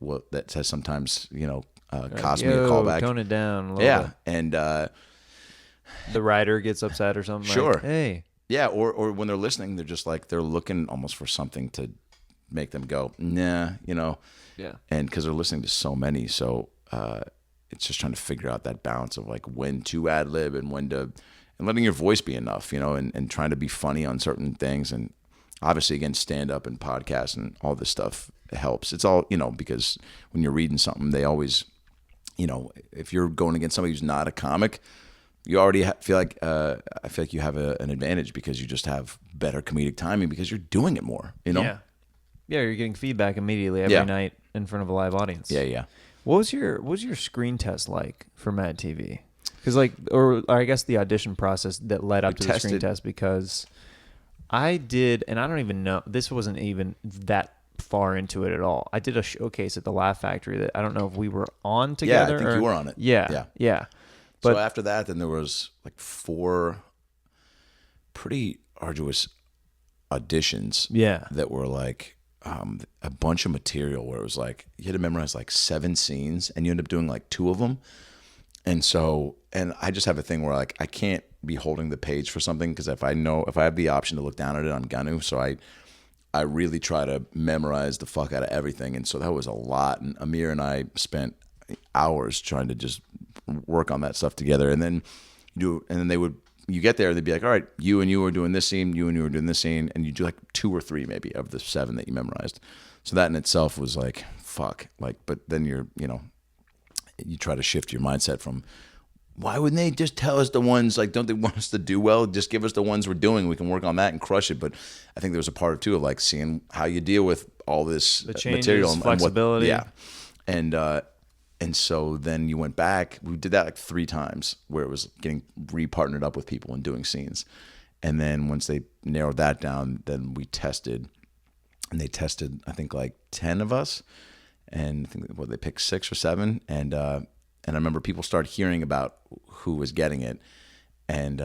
has sometimes cost me a Yo, callback. Tone it down a little Yeah, bit. and The writer gets upset or something. Sure. Like, hey. yeah, or when they're listening, they're just like they're looking almost for something to make them go, nah, Yeah. and because they're listening to so many, so it's just trying to figure out that balance of like when to ad lib and when to, and letting your voice be enough, and trying to be funny on certain things, and obviously again stand up and podcast and all this stuff helps. It's all because when you're reading something, they always, if you're going against somebody who's not a comic, you already feel like I feel like you have an advantage because you just have better comedic timing because you're doing it more, Yeah. Yeah, you're getting feedback immediately every Yeah. night in front of a live audience. Yeah. What was your screen test like for Mad TV? Because or I guess the audition process that led up to the screen tested- test, because I did, and I don't even know, this wasn't even that far into it at all. I did a showcase at the Laugh Factory that I don't know if we were on together. think you were on it. Yeah. So But after that, then there was like 4 pretty arduous auditions. Yeah. That were like a bunch of material where it was like you had to memorize like 7 scenes, and you end up doing like 2 of them. And so, and I just have a thing where like I can't be holding the page for something, because if I have the option to look down at it, I'm gonna. So I really try to memorize the fuck out of everything. And so that was a lot. And Amir and I spent hours trying to just work on that stuff together. And then you get there and they'd be like, all right, you and you are doing this scene, you and you are doing this scene. And you do like 2 or 3 maybe of the 7 that you memorized. So that in itself was like, fuck. Like, but then you try to shift your mindset from, why wouldn't they just tell us the ones, like, don't they want us to do well? Just give us the ones we're doing. We can work on that and crush it. But I think there was a part too of like seeing how you deal with all this changes, material and flexibility. yeah. And so then you went back. We did that like 3 times, where it was getting re-partnered up with people and doing scenes. And then once they narrowed that down, then we tested. And they tested, I think, like 10 of us. And I think they picked 6 or 7. And I remember people started hearing about who was getting it. And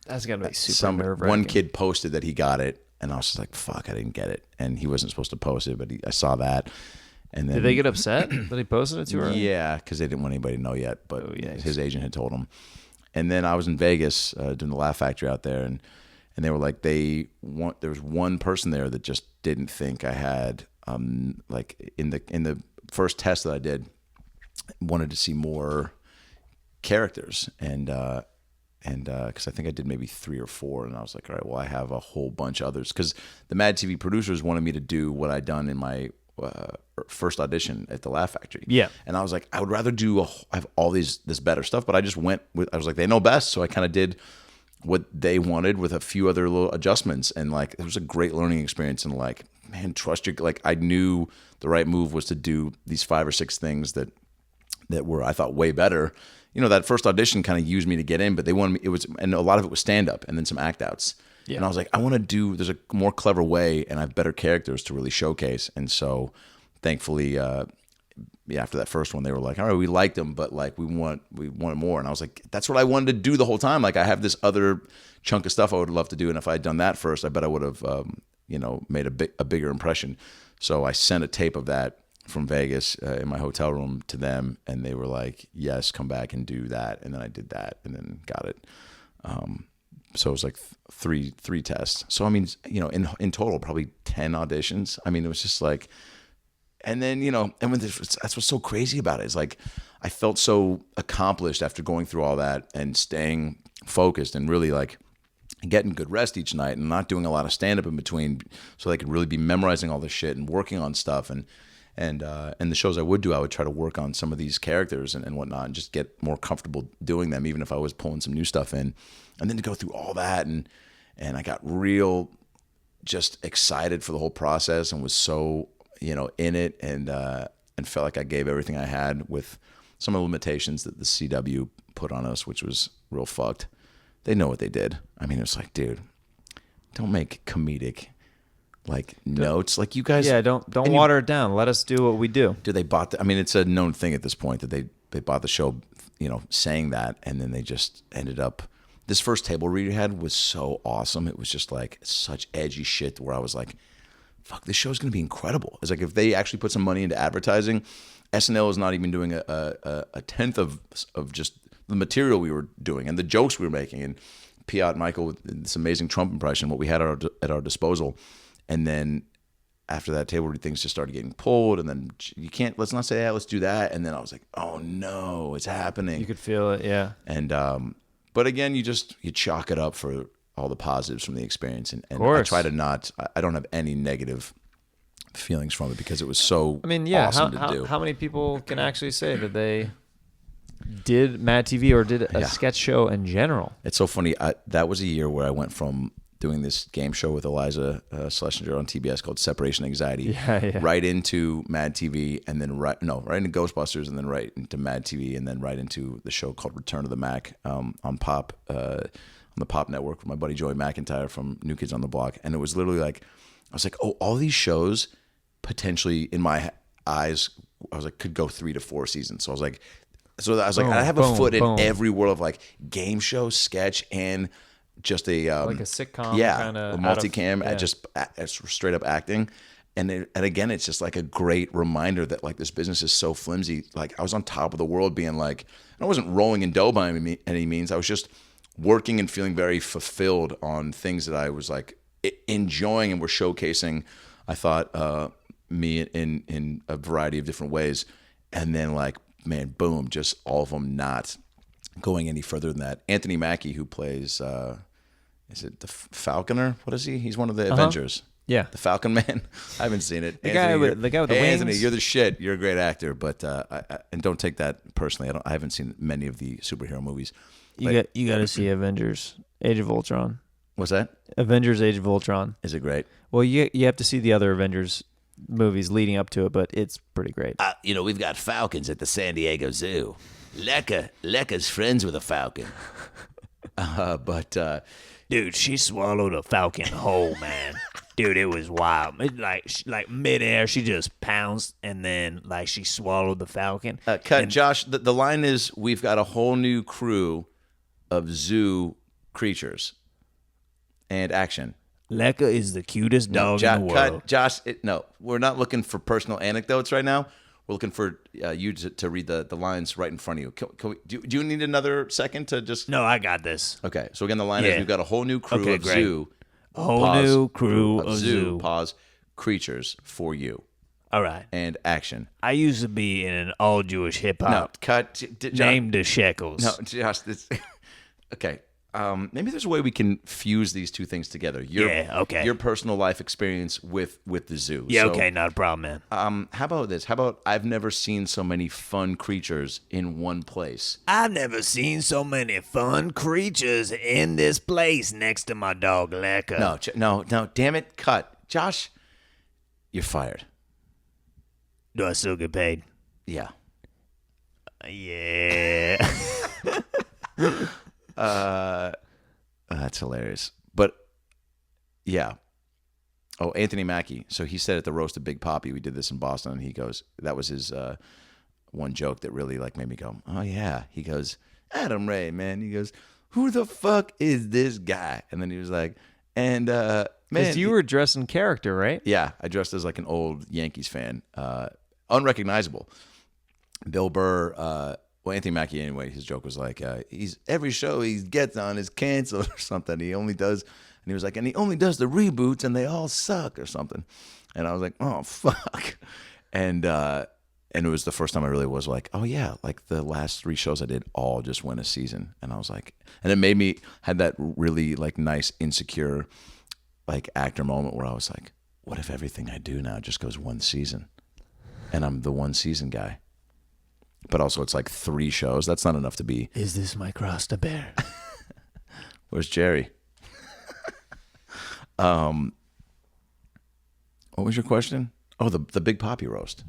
that's got to be super nerve-wracking. One kid posted that he got it. And I was just like, fuck, I didn't get it. And he wasn't supposed to post it, but I saw that. And then, did they get upset that he posted it too early? Yeah, because they didn't want anybody to know yet. But his agent had told him. And then I was in Vegas doing the Laugh Factory out there, and they were like, there was one person there that just didn't think I had like in the first test that I did, wanted to see more characters, and because I think I did maybe 3 or 4, and I was like, all right, well, I have a whole bunch of others, because the Mad TV producers wanted me to do what I'd done in my first audition at the Laugh Factory. Yeah. And I was like, I would rather I have all this better stuff, but I just went with, I was like, they know best. So I kind of did what they wanted with a few other little adjustments. And like, it was a great learning experience. And like, man, like I knew the right move was to do these 5 or 6 things that were, I thought, way better. You know, that first audition kind of used me to get in, but they wanted me, and a lot of it was stand up and then some act outs. Yeah. And I was like, there's a more clever way, and I have better characters to really showcase. And so thankfully, after that first one, they were like, all right, we liked them, but like we want more. And I was like, that's what I wanted to do the whole time. Like, I have this other chunk of stuff I would love to do. And if I had done that first, I bet I would have, made a bigger impression. So I sent a tape of that from Vegas in my hotel room to them, and they were like, yes, come back and do that. And then I did that and then got it. So it was like 3 tests. So, I mean, in total, probably 10 auditions. I mean, it was just like, and then, and that's what's so crazy about it, is like, I felt so accomplished after going through all that and staying focused and really like getting good rest each night and not doing a lot of stand up in between, so I could really be memorizing all this shit and working on stuff. And the shows I would do, I would try to work on some of these characters and whatnot, and just get more comfortable doing them, even if I was pulling some new stuff in. And then to go through all that, and I got real just excited for the whole process, and was so in it, and felt like I gave everything I had, with some of the limitations that the CW put on us, which was real fucked. They know what they did. I mean, it's like, dude, don't make comedic notes, like you guys. Yeah, don't water it down. Let us do what we do. They bought I mean, it's a known thing at this point that they bought the show, saying that, and then they just ended up. This first table read you had was so awesome. It was just like such edgy shit where I was like, fuck, this show's gonna be incredible. It's like, if they actually put some money into advertising, SNL is not even doing a tenth of just the material we were doing and the jokes we were making, and Piat Michael with this amazing Trump impression, what we had at our disposal. And then after that, table read things just started getting pulled, and then let's not say that, let's do that. And then I was like, oh no, it's happening. You could feel it, yeah. And but again, you chalk it up for all the positives from the experience, and I try to I don't have any negative feelings from it, because it was so awesome to do. How many people can actually say that they did Mad TV or did a sketch show in general? It's so funny. That was a year where I went from doing this game show with Eliza Schlesinger on TBS called Separation Anxiety, right into Mad TV, and then right into Ghostbusters, and then right into Mad TV, and then right into the show called Return of the Mac on Pop, on the Pop Network, with my buddy Joey McIntyre from New Kids on the Block. And it was literally like, I was like, oh, all these shows potentially, in my eyes, I was like, could go 3 to 4 seasons. So I was like, I have a foot in every world of like game show, sketch, and just a like a sitcom, kind of multicam, just straight up acting. and again, it's just like a great reminder that like this business is so flimsy. Like I was on top of the world being like, I wasn't rolling in dough by any means. I was just working and feeling very fulfilled on things that I was like enjoying and were showcasing, I thought, me in a variety of different ways. And then like, man, boom, just all of them not going any further than that. Anthony Mackie, who plays, is it the Falconer? What is he? He's one of the Avengers. Yeah. The Falcon Man. I haven't seen it. The guy with the hey, Anthony, wings. you're the shit. You're a great actor, but and don't take that personally. I haven't seen many of the superhero movies. You got to see Avengers: Age of Ultron. What's that? Avengers: Age of Ultron. Is it great? Well, you have to see the other Avengers movies leading up to it, but it's pretty great. We've got falcons at the San Diego Zoo. Lekka's friends with a falcon. Dude, she swallowed a falcon whole, man. Dude, it was wild. It, like midair, she just pounced and then like she swallowed the falcon. Cut, And Josh. The line is, we've got a whole new crew of zoo creatures. And action. Lekka is the cutest dog in the world. Cut, Josh. No, we're not looking for personal anecdotes right now. We're looking for you to read the lines right in front of you. Can we, do you need another second to just? No, I got this. Okay, so again, the line is, Yeah. we've got a whole new crew Okay, of great. zoo. A whole new crew of zoo. zoo. Pause. Creatures for you. All right. And action. I used to be in an all Jewish hip No, hop cut. named the Shekels. No, Josh. This, okay. Maybe there's a way we can fuse these two things together. Okay. Your personal life experience with the zoo. Yeah, So, okay, not a problem, man. How about this? How about, I've never seen so many fun creatures in one place. I've never seen so many fun creatures in this place next to my dog Lekka. No. Damn it. Cut. Josh, you're fired. Do I still get paid? Yeah. Yeah. That's hilarious. But yeah. Oh, Anthony Mackie. So he said at the roast of Big Poppy, we did this in Boston, and he goes, that was his one joke that really like made me go, oh yeah. He goes, Adam Ray, man. He goes, who the fuck is this guy? And then he was like, and man, Because you were dressed in character, right? yeah, I dressed as like an old Yankees fan, unrecognizable. Bill Burr, well, Anthony Mackie anyway, his joke was like, he's every show he gets on is canceled or something. He only does, and he was like, and he only does the reboots and they all suck or something. And I was like, oh fuck, and it was the first time I really was like, oh yeah, like the last 3 shows I did all just win a season, and I was like, and it made me had that really like nice insecure like actor moment where I was like, what if everything I do now just goes 1 season, and I'm the 1 season guy? But also, it's like 3 shows. That's not enough to be. Is this my cross to bear? Where's Jerry? What was your question? Oh, the Big Poppy roast.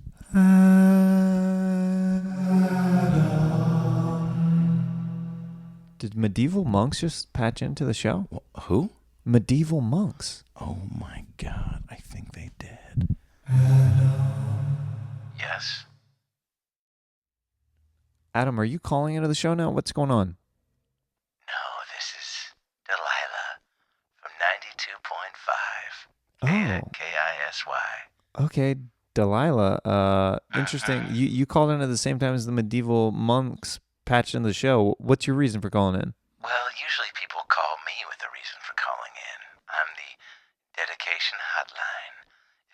Did medieval monks just patch into the show? Who? Medieval monks. Oh my God! I think they did. Yes. Adam, are you calling into the show now? What's going on? No, this is Delilah from 92.5. Oh. KISY. Okay, Delilah. Interesting. You called in at the same time as the medieval monks patched into the show. What's your reason for calling in? Well, usually people call me with a reason for calling in. I'm the dedication hotline.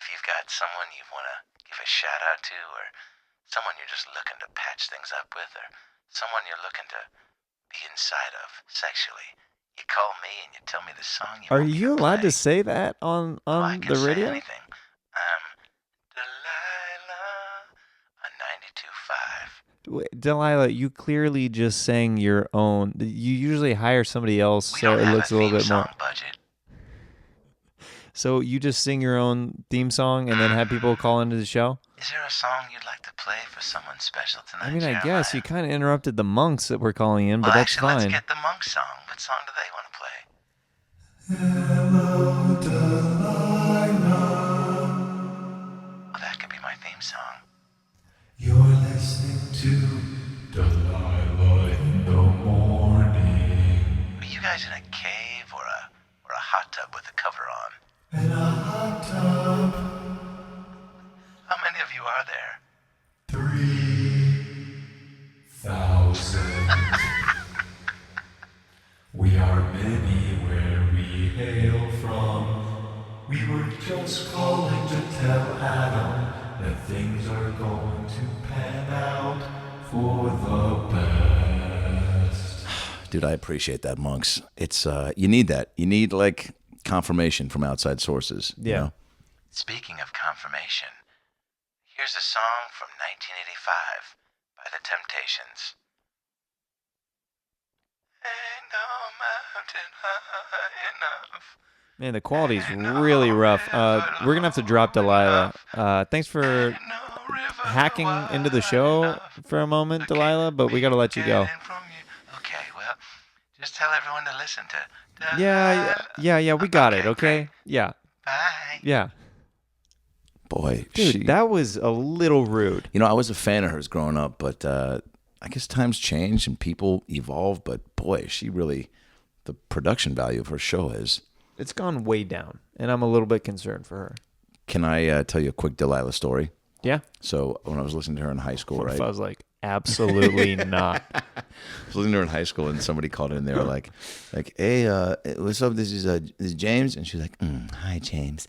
If you've got someone you want to give a shout out to, or someone you're just looking to patch things up with, or someone you're looking to be inside of sexually, you call me and you tell me the song you Are want me you to allowed play. to say that on I can the say radio? anything. Delilah on 92.5. Wait, Delilah, you clearly just sang your own. You usually hire somebody else, We so don't it have looks a a little theme bit more. song budget. So you just sing your own theme song and then have people call into the show? Is there a song you'd like to play for someone special tonight? I mean, I Jeremiah? guess you kind of interrupted the monks that were calling in, but Well, that's actually, fine. let's get the monk song. What song do they want to play? Well, that could be my theme song. You're listening to Delilah in the morning. Are you guys in a cave or a hot tub with the cover on? In a hot tub. you are there? 3,000. We are many where we hail from. We were just calling to tell Adam that things are going to pan out for the best. Dude, I appreciate that, Monks. It's you need that. You need like confirmation from outside sources. you Yeah. know? Speaking of confirmation, here's a song from 1985 by The Temptations. Ain't no mountain high enough. Man, the quality's really rough. We're gonna have to drop Delilah. Thanks for No river hacking into the wide show enough. for a moment, Delilah, but we gotta let you go. Getting from you. Okay, well, just tell everyone to listen to. Yeah. We got it. Okay. Yeah. Bye. Yeah. Boy, Dude, that was a little rude. I was a fan of hers growing up, but I guess times change and people evolve. But boy, the production value of her show is. It's gone way down, and I'm a little bit concerned for her. Can I tell you a quick Delilah story? Yeah. So when I was listening to her in high school, What right? if I was like, absolutely not. I was listening to her in high school, and somebody called in. They were like, "Hey, what's up? This is James," and she was like, "Hi, James.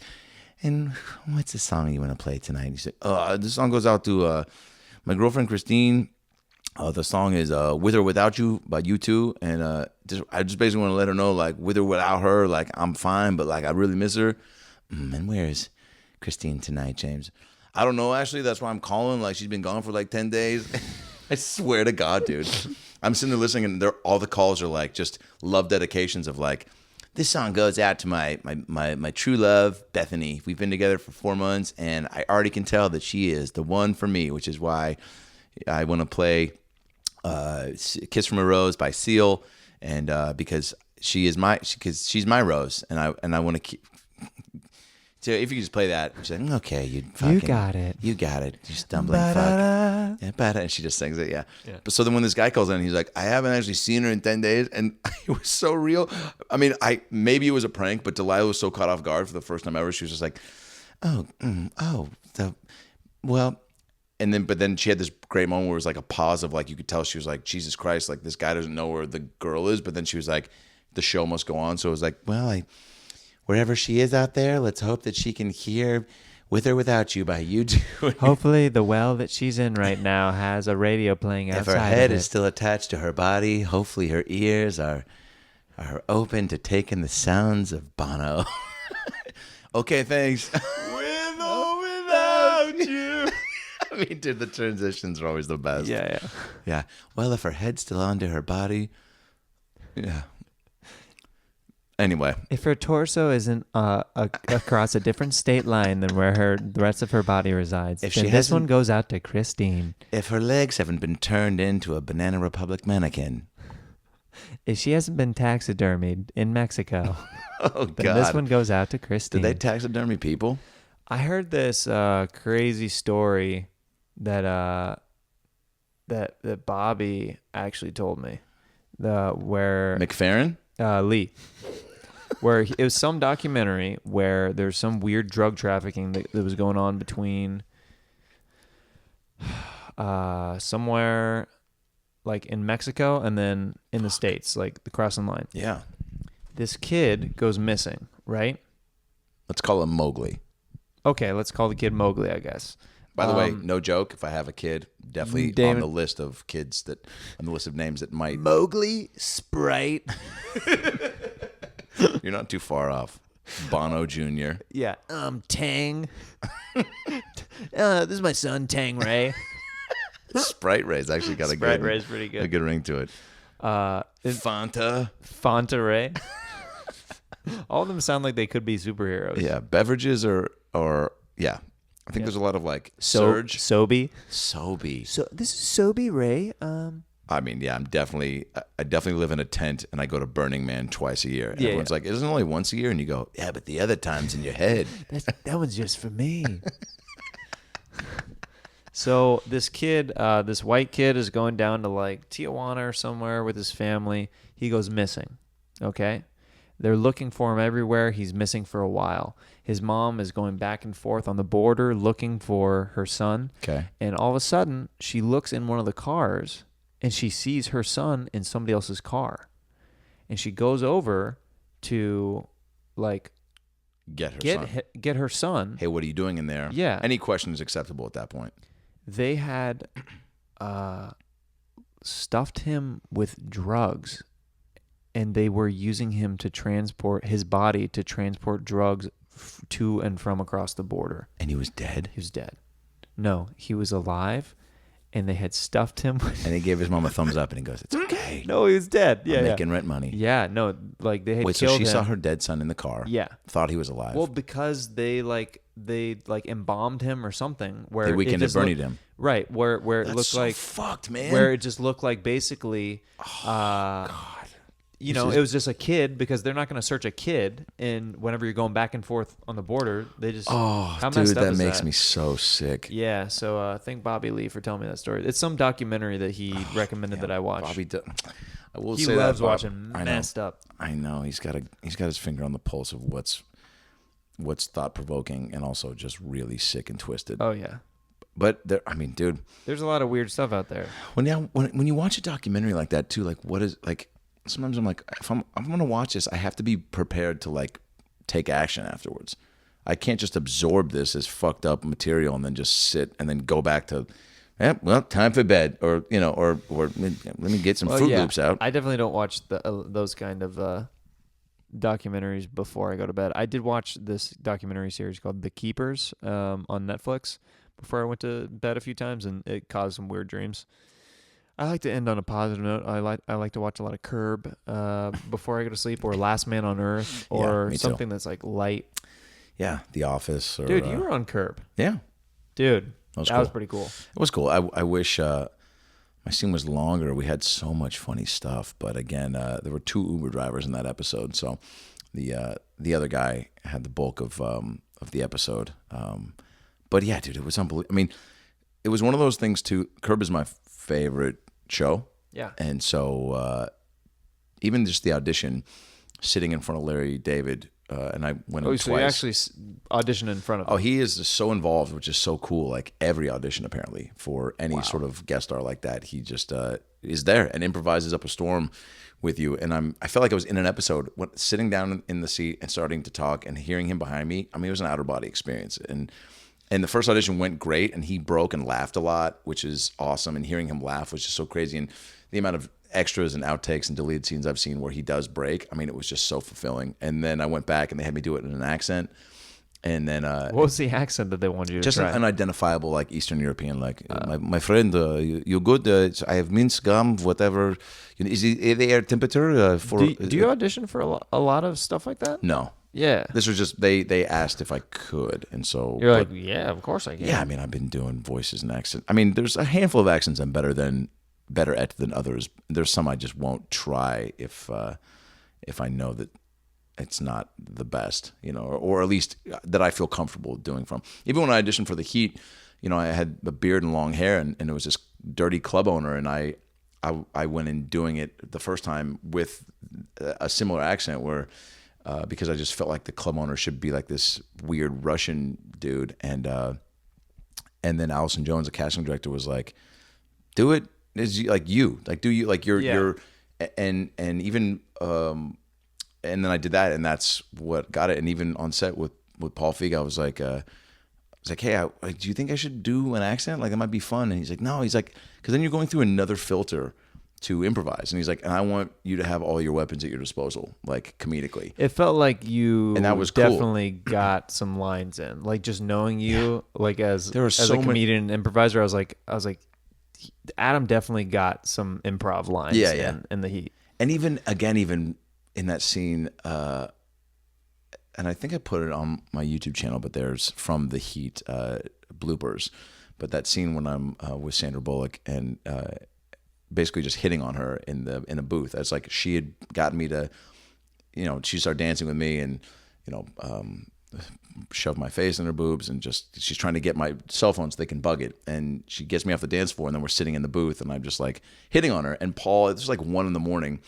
And what's the song you want to play tonight?" And he said, "This song goes out to my girlfriend Christine. The song is "With or Without You" by U2, and I just basically want to let her know, like, with or without her, like, I'm fine, but like I really miss her. And where's Christine tonight, James? I don't know, actually. That's why I'm calling. Like, she's been gone for like 10 days. I swear to God, dude. I'm sitting there listening, and all the calls are like just love dedications of like, this song goes out to my true love, Bethany. We've been together for 4 months, and I already can tell that she is the one for me, which is why I want to play "Kiss from a Rose" by Seal, and because she's my rose, and I want to keep. So if you just play that, she's like, "Okay, you got it. you got it, you stumbling fuck." Yeah, and she just sings it, yeah. But so then when this guy calls in, he's like, "I haven't actually seen her in 10 days," and it was so real. I mean, maybe it was a prank, but Delilah was so caught off guard for the first time ever. She was just like, well. But then she had this great moment where it was like a pause of like, you could tell she was like, Jesus Christ, like this guy doesn't know where the girl is. But then she was like, the show must go on. So it was like, well, wherever she is out there, let's hope that she can hear "With or Without You" by U2. Hopefully the well that she's in right now has a radio playing If outside her head of it. is still attached to her body, hopefully her ears are open to taking the sounds of Bono. Okay, thanks. With or without you. I mean, dude, the transitions are always the best. Yeah. Well, if her head's still onto her body, yeah. Anyway, If her torso isn't across a different state line than where the rest of her body resides, If then she this one hasn't- goes out to Christine. if her legs haven't been turned into a Banana Republic mannequin, If she hasn't been taxidermied in Mexico, oh then God, this one goes out to Christine. did they taxidermy people? I heard this crazy story that that Bobby actually told me. Where McFerrin? Lee, where it was some documentary where there's some weird drug trafficking that was going on between somewhere like in Mexico and then in the States, like the crossing line. Yeah. This kid goes missing, right? Let's call him Mowgli. Okay, let's call the kid Mowgli, I guess. By the way, no joke. If I have a kid, definitely on David- the list of names that might. Mowgli, Sprite. You're not too far off. Bono Jr. Yeah. Tang. This is my son, Tang Ray. Sprite Ray's actually got Sprite Ray's pretty good. a good ring to it. Fanta. Fonterey. All of them sound like they could be superheroes. Yeah, beverages or yeah. I think there's a lot of like Surge. Sobe. Sobe. So this is Sobe Ray. I mean, yeah, I definitely live in a tent and I go to Burning Man twice a year. And Yeah, everyone's like, isn't it only once a year? And you go, yeah, but the other time's in your head. That one's just for me. So this kid, this white kid is going down to like Tijuana or somewhere with his family. He goes missing. Okay. They're looking for him everywhere. He's missing for a while. His mom is going back and forth on the border looking for her son. Okay. And all of a sudden, she looks in one of the cars and she sees her son in somebody else's car. And she goes over to like Get her son. get her son. Hey, what are you doing in there? Yeah. Any question is acceptable at that point. They had stuffed him with drugs, and they were using him to transport his body to transport drugs to and from across the border. And he was dead? He was dead. No, he was alive, and they had stuffed him. And he gave his mom a thumbs up, and he goes, "It's okay. No, he was dead. I'm making rent money." Yeah, no, like they had Wait, killed so she him. saw her dead son in the car. Yeah. Thought he was alive. Well, because they embalmed him or something. Where They weekend at Bernie'd him. Right, where it That's looked so like fucked, man. where it just looked like basically, God. you know, it was just a kid, because they're not going to search a kid. And whenever you're going back and forth on the border, they just Oh, how dude, messed up that is makes me so sick. Yeah, so thank Bobby Lee for telling me that story. It's some documentary that he recommended that I watch. I will he say loves that, Bob, watching messed up. I know he's got his finger on the pulse of what's thought provoking and also just really sick and twisted. Oh yeah, But there, I mean, dude, there's a lot of weird stuff out there. when you watch a documentary like that too, like what is like. Sometimes I'm like, if I'm gonna watch this, I have to be prepared to like take action afterwards. I can't just absorb this as fucked up material and then just sit and then go back to, well, time for bed, or or let me get some Fruit Loops out. I definitely don't watch those kind of documentaries before I go to bed. I did watch this documentary series called The Keepers on Netflix before I went to bed a few times, and it caused some weird dreams. I like to end on a positive note. I like to watch a lot of Curb before I go to sleep, or Last Man on Earth, or me too. something that's like light. Yeah, The Office. Or, Dude, you were on Curb. Yeah, Dude, that cool. was pretty cool. It was cool. I wish my scene was longer. We had so much funny stuff, but again, there were 2 Uber drivers in that episode, so the other guy had the bulk of the episode. But yeah, dude, it was unbelievable. I mean, it was one of those things too. Curb is my favorite show. Yeah. And so even just the audition, sitting in front of Larry David, and I went in Oh, twice. so you actually auditioned in front of him. Oh, he is just so involved, which is so cool. Like every audition, apparently, for any sort of guest star like that, he just is there and improvises up a storm with you. And I felt like I was in an episode, sitting down in the seat and starting to talk and hearing him behind me. I mean, it was an outer body experience. And the first audition went great, and he broke and laughed a lot, which is awesome. And hearing him laugh was just so crazy. And the amount of extras and outtakes and deleted scenes I've seen where he does break, I mean, it was just so fulfilling. And then I went back, and they had me do it in an accent. And then what was the accent that they wanted you to just try? an unidentifiable, like Eastern European, like my friend, you good? I have mince gum, whatever. Is the air temperature for? Do you audition for a lot of stuff like that? No. Yeah. This was just they asked if I could, and so You're like, yeah, of course I can. yeah. I mean, I've been doing voices and accents. I mean, there's a handful of accents I'm better at than others. There's some I just won't try if I know that it's not the best, or at least that I feel comfortable doing from. Even when I auditioned for The Heat, I had a beard and long hair, and it was this dirty club owner, and I went in doing it the first time with a similar accent where. Because I just felt like the club owner should be like this weird Russian dude, and then Allison Jones, the casting director, was like, "Do it like you, like do you like you're," and even and then I did that, and that's what got it. And even on set with Paul Feig, I was like, "Hey, do you think I should do an accent? Like that might be fun." And he's like, "No," he's like, "Because then you're going through another filter." To improvise, and he's like, and I want you to have all your weapons at your disposal, like comedically. It felt like you And that was cool. definitely got some lines in, like just knowing you, like as There were as so a many- comedian and improviser. I was like, Adam definitely got some improv lines. Yeah. in the Heat. And even in that scene, and I think I put it on my YouTube channel, but there's from The Heat bloopers. But that scene when I'm with Sandra Bullock and basically just hitting on her in a booth. It's like she had gotten me to, she started dancing with me and, shoved my face in her boobs and just she's trying to get my cell phone so they can bug it. And she gets me off the dance floor, and then we're sitting in the booth, and I'm just like hitting on her. And Paul, it's like 1 a.m,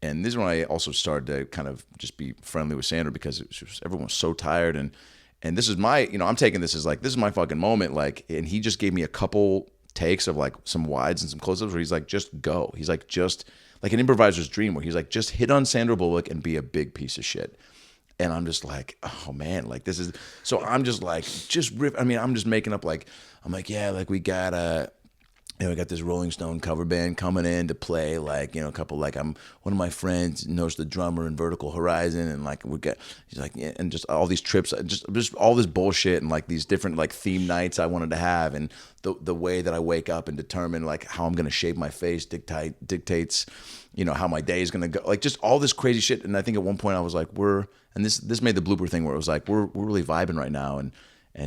And this is when I also started to kind of just be friendly with Sandra because everyone was so tired. And this is my, I'm taking this as like, this is my fucking moment. Like, and he just gave me a couple takes of like some wides and some close-ups where he's like, just go. He's like, just like an improviser's dream where he's like, just hit on Sandra Bullock and be a big piece of shit. And I'm just like, oh man, like this is, so I'm just like, I'm just making up like, I'm like, yeah, like we got we got this Rolling Stone cover band coming in to play, like, a couple, like one of my friends knows the drummer in Vertical Horizon, and like he's like, yeah, and just all these trips, just all this bullshit, and like these different like theme nights I wanted to have, and the way that I wake up and determine like how I'm gonna shape my face dictates, how my day is gonna go, like just all this crazy shit. And I think at one point I was like, and this made the blooper thing where it was like we're really vibing right now, and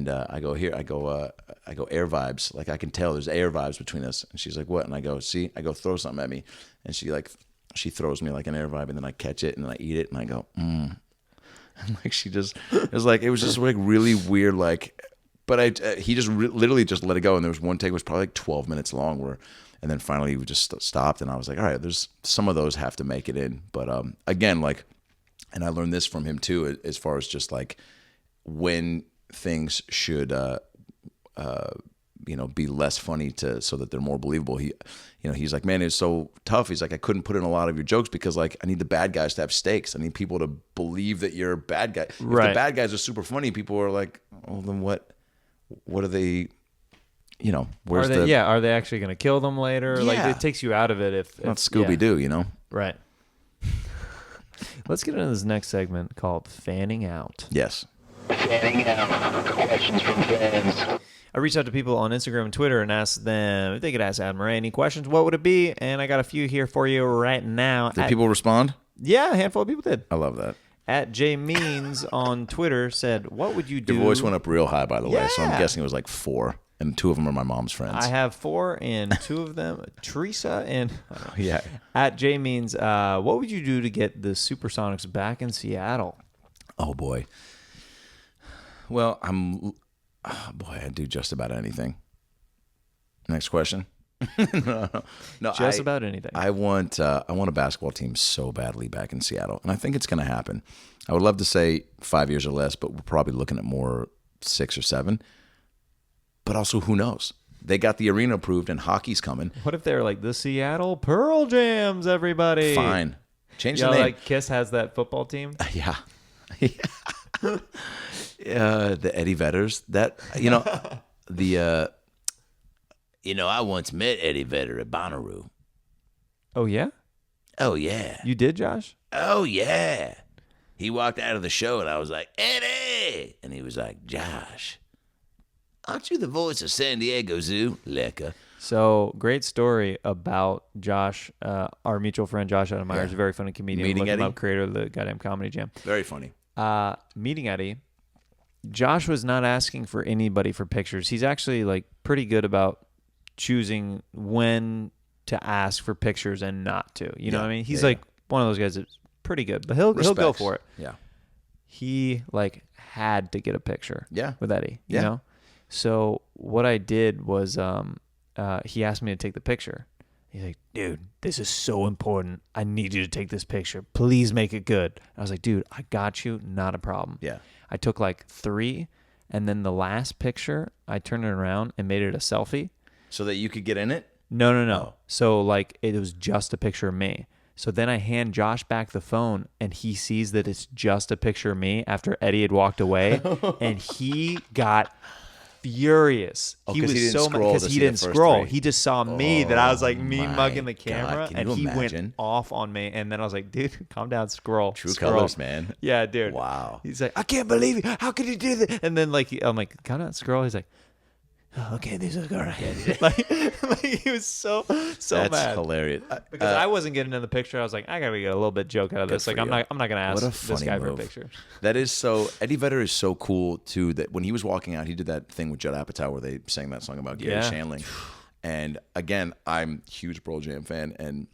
I go air vibes. Like I can tell there's air vibes between us. And she's like, what? And I go, see, throw something at me. And she throws me like an air vibe, and then I catch it and then I eat it and I go, And like it was just like really weird. Like, but he just literally just let it go. And there was one take was probably like 12 minutes long and then finally we just stopped. And I was like, all right, there's some of those have to make it in. But again, like, and I learned this from him too, as far as just like when things should be less funny so that they're more believable. He's like, man, it's so tough. He's like, I couldn't put in a lot of your jokes because like I need the bad guys to have stakes. I need people to believe that you're a bad guy. Right. If the bad guys are super funny, people are like, oh, then what are they? Where's are they actually going to kill them later? Yeah. Like it takes you out of it if not Scooby-Doo, Right. Let's get into this next segment called Fanning Out. Yes. Fanning out. Questions from fans. I reached out to people on Instagram and Twitter and asked them if they could ask Adam Ray any questions. What would it be? And I got a few here for you right now. Did people respond? Yeah, a handful of people did. I love that. At J Means on Twitter said, what would you do? Your voice went up real high, by the way, so I'm Yeah. guessing it was like 4, and 2 of them are my mom's friends. I have 4, and 2 of them, Teresa and... Yeah. At J Means, what would you do to get the Supersonics back in Seattle? Oh, boy. Well, I'd do just about anything. Next question. No, Just about anything. I want a basketball team so badly back in Seattle, and I think it's going to happen. I would love to say 5 years or less, but we're probably looking at more 6 or 7. But also, who knows? They got the arena approved, and hockey's coming. What if they're like the Seattle Pearl Jams, everybody? Fine. Change the Yeah, name. like Kiss has that football team. Yeah. The Eddie Vedders. That, I once met Eddie Vedder at Bonnaroo. Oh, yeah? Oh, yeah. You did, Josh? Oh, yeah. He walked out of the show, and I was like, Eddie! And he was like, Josh, aren't you the voice of San Diego Zoo? Lecca. So, great story about Josh, our mutual friend Josh Adam Myers, a very funny comedian. Meeting Look him Eddie? up, creator of the goddamn Comedy Jam. Very funny. Meeting Eddie, Josh was not asking for anybody for pictures. He's actually like pretty good about choosing when to ask for pictures and not to. You know what I mean? He's like one of those guys that's pretty good, but he'll go for it. Yeah. He like had to get a picture. Yeah. With Eddie. You Yeah. know? So what I did was he asked me to take the picture. He's like, dude, this is so important. I need you to take this picture. Please make it good. I was like, dude, I got you. Not a problem. Yeah. I took like 3, and then the last picture, I turned it around and made it a selfie. So that you could get in it? No. Oh. So like it was just a picture of me. So then I hand Josh back the phone, and he sees that it's just a picture of me after Eddie had walked away, and he got furious. Oh, He 'cause was he didn't so scroll mad because to he see the didn't first scroll. 3. He just saw me that I was like mean my mugging the God. camera, Can and you he imagine? went off on me. And then I was like, dude, calm down, scroll. True scroll. colors, man. Yeah, dude. Wow. He's like, I can't believe it. How could you do that? And then like I'm like, calm down, scroll. He's like, oh, okay, this is all right. like he was so That's mad. hilarious. Because I wasn't getting in the picture. I was like, I gotta get a little bit joke out of this. for Like I'm you. not gonna ask What a this funny guy for a move. picture. That is so. Eddie Vedder is so cool too. That when he was walking out, he did that thing with Judd Apatow where they sang that song about Gary Yeah. Shandling. And again, I'm a huge Pearl Jam fan, and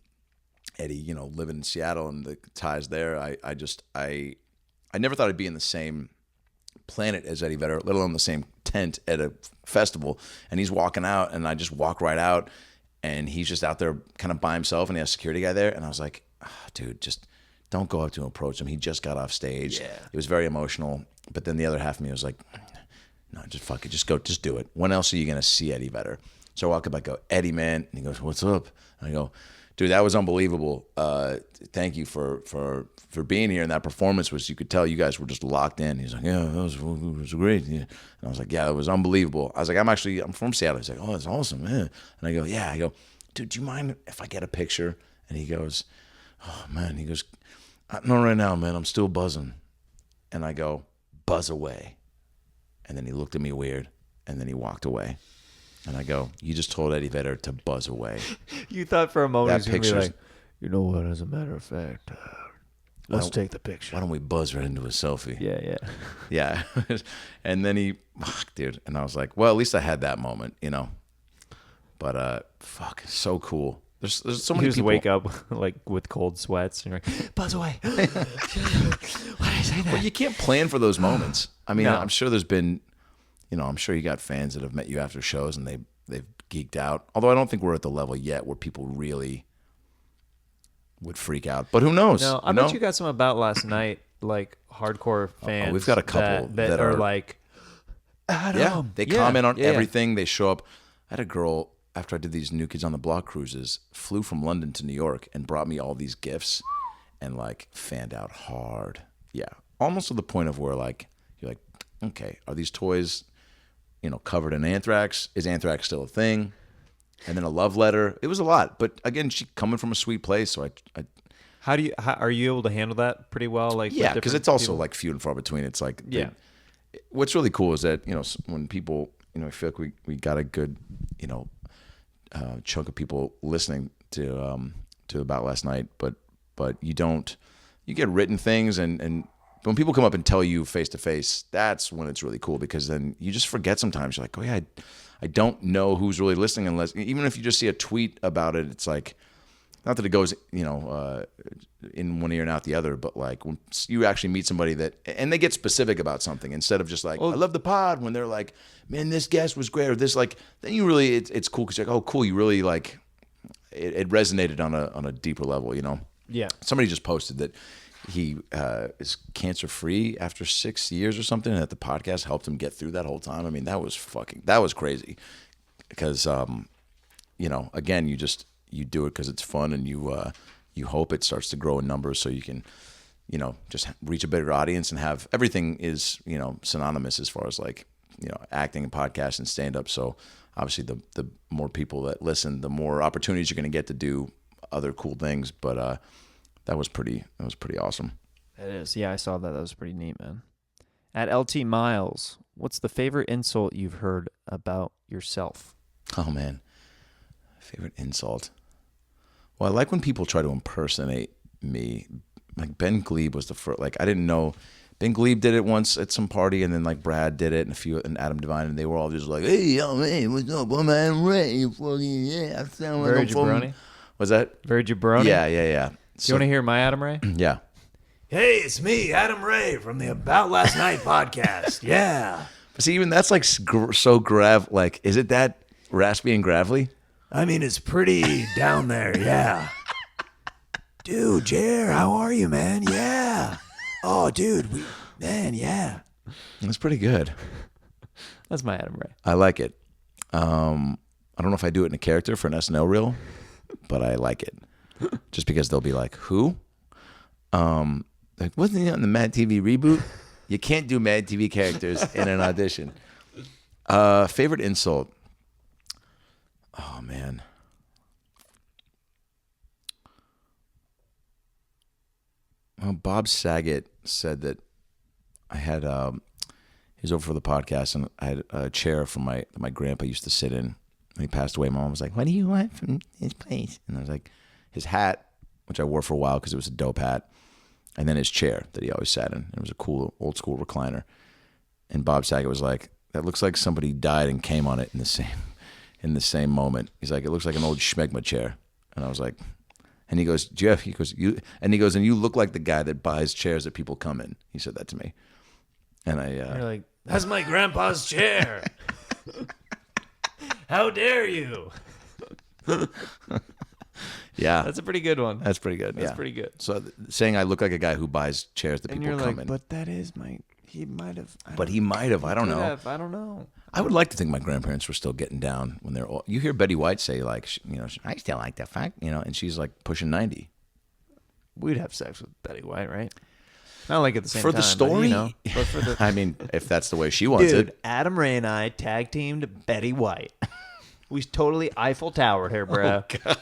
Eddie, living in Seattle and the ties there. I never thought I'd be in the same planet as Eddie Vedder, let alone the same tent at a festival. And he's walking out, and I just walk right out, and he's just out there kind of by himself, and he has a security guy there, and I was like, dude, just don't go up to him, approach him. He just got off stage. Yeah. It was very emotional. But then the other half of me was like, no, just fuck it. Just go, just do it. When else are you going to see Eddie Vedder? So I walk up, I go, Eddie, man. And he goes, what's up? And I go, dude, that was unbelievable. Thank you for being here. And that performance was, you could tell you guys were just locked in. He's like, yeah, it was great. Yeah. And I was like, yeah, it was unbelievable. I was like, I'm from Seattle. He's like, oh, that's awesome, man. And I go, yeah. I go, dude, do you mind if I get a picture? And he goes, oh, man. He goes, no, right now, man. I'm still buzzing. And I go, buzz away. And then he looked at me weird. And then he walked away. And I go, you just told Eddie Vedder to buzz away. You thought for a moment That he was gonna be picture's- like, you know what? As a matter of fact, let's take the picture. Why don't we buzz right into a selfie? Yeah. Yeah. And then he, fuck, dude. And I was like, well, at least I had that moment, you know. But fuck, so cool. There's so many You just people. wake up like with cold sweats and you're like, buzz away. Why did I say that? Well, you can't plan for those moments. I mean, No. I'm sure there's been, I'm sure you got fans that have met you after shows and they've geeked out. Although I don't think we're at the level yet where people really would freak out. But who knows? No, I bet you got some about last night, like hardcore fans. we've got a couple that that are are- like, Adam. Yeah, they Yeah, comment on yeah. everything. They show up. I had a girl, after I did these New Kids on the Block cruises, flew from London to New York and brought me all these gifts and like fanned out hard. Yeah. Almost to the point of where like, you're like, okay, are these toys, covered in anthrax? Is anthrax still a thing? And then a love letter. It was a lot. But again, she coming from a sweet place. So I How are you able to handle that pretty well? Like, with yeah, because different it's also people? like few and far between. It's like, Yeah. what's really cool is that, when people, I feel like we got a good, chunk of people listening to About Last Night, but you get written things and when people come up and tell you face to face, that's when it's really cool, because then you just forget sometimes. You're like, oh yeah, I don't know who's really listening, unless, even if you just see a tweet about it, it's like, not that it goes, in one ear and out the other, but like when you actually meet somebody and they get specific about something instead of just like, I love the pod, when they're like, man, this guest was great, or this, like, then you really, it's cool, because you're like, oh, cool, you really like, it resonated on a deeper level, Yeah. Somebody just posted that he is cancer-free after 6 years or something, and that the podcast helped him get through that whole time. I mean, that was crazy, because, again, you do it because it's fun, and you hope it starts to grow in numbers so you can, just reach a bigger audience, and have everything is, synonymous as far as like, acting and podcast and stand-up. So obviously the more people that listen, the more opportunities you're going to get to do other cool things. But that was pretty awesome. It is. Yeah, I saw that. That was pretty neat, man. At LT Miles, what's the favorite insult you've heard about yourself? Oh man, favorite insult. Well, I like when people try to impersonate me. Like Ben Glebe was the first. Like, I didn't know Ben Glebe did it once at some party, and then like Brad did it, and Adam Devine, and they were all just like, "Hey, yo, man, what's up? I'm Adam Ray. Fucking yeah, I sound like Very I'm from." jabroni? Was that? Very jabroni? Yeah. You want to hear my Adam Ray? Yeah. Hey, it's me, Adam Ray, from the About Last Night podcast. Yeah. But see, even that's like so like, is it that raspy and gravelly? I mean, it's pretty down there, yeah. Dude, Jer, how are you, man? Yeah. Oh, dude, yeah. That's pretty good. That's my Adam Ray. I like it. I don't know if I do it in a character for an SNL reel, but I like it. Just because they'll be like, who? Like, wasn't he on the Mad TV reboot? You can't do Mad TV characters in an audition. Favorite insult? Oh, man. Well, Bob Saget said that I had, he was over for the podcast, and I had a chair from my grandpa used to sit in. When he passed away, my mom was like, what do you want from his place? And I was like, his hat, which I wore for a while because it was a dope hat, and then his chair that he always sat in. It was a cool old school recliner. And Bob Saget was like, that looks like somebody died and came on it in the same moment. He's like, it looks like an old schmegma chair. And I was like, and he goes, Jeff, and you look like the guy that buys chairs that people come in. He said that to me. And You're like, That's my grandpa's chair. How dare you? Yeah. That's a pretty good one. That's pretty good. That's yeah. pretty good. So saying I look like a guy who buys chairs that And people you're come like, in. but that is my. He might have. But he might have. I don't know. I don't know. I would like to think my grandparents were still getting down when they're old. You hear Betty White say, like, I still like the fact, and she's like pushing 90. We'd have sex with Betty White, right? Not like at the same For time. the story? But for the. I mean, if that's the way she wants Dude, it. Adam Ray and I tag teamed Betty White. We totally Eiffel Towered her, bro. Oh, God.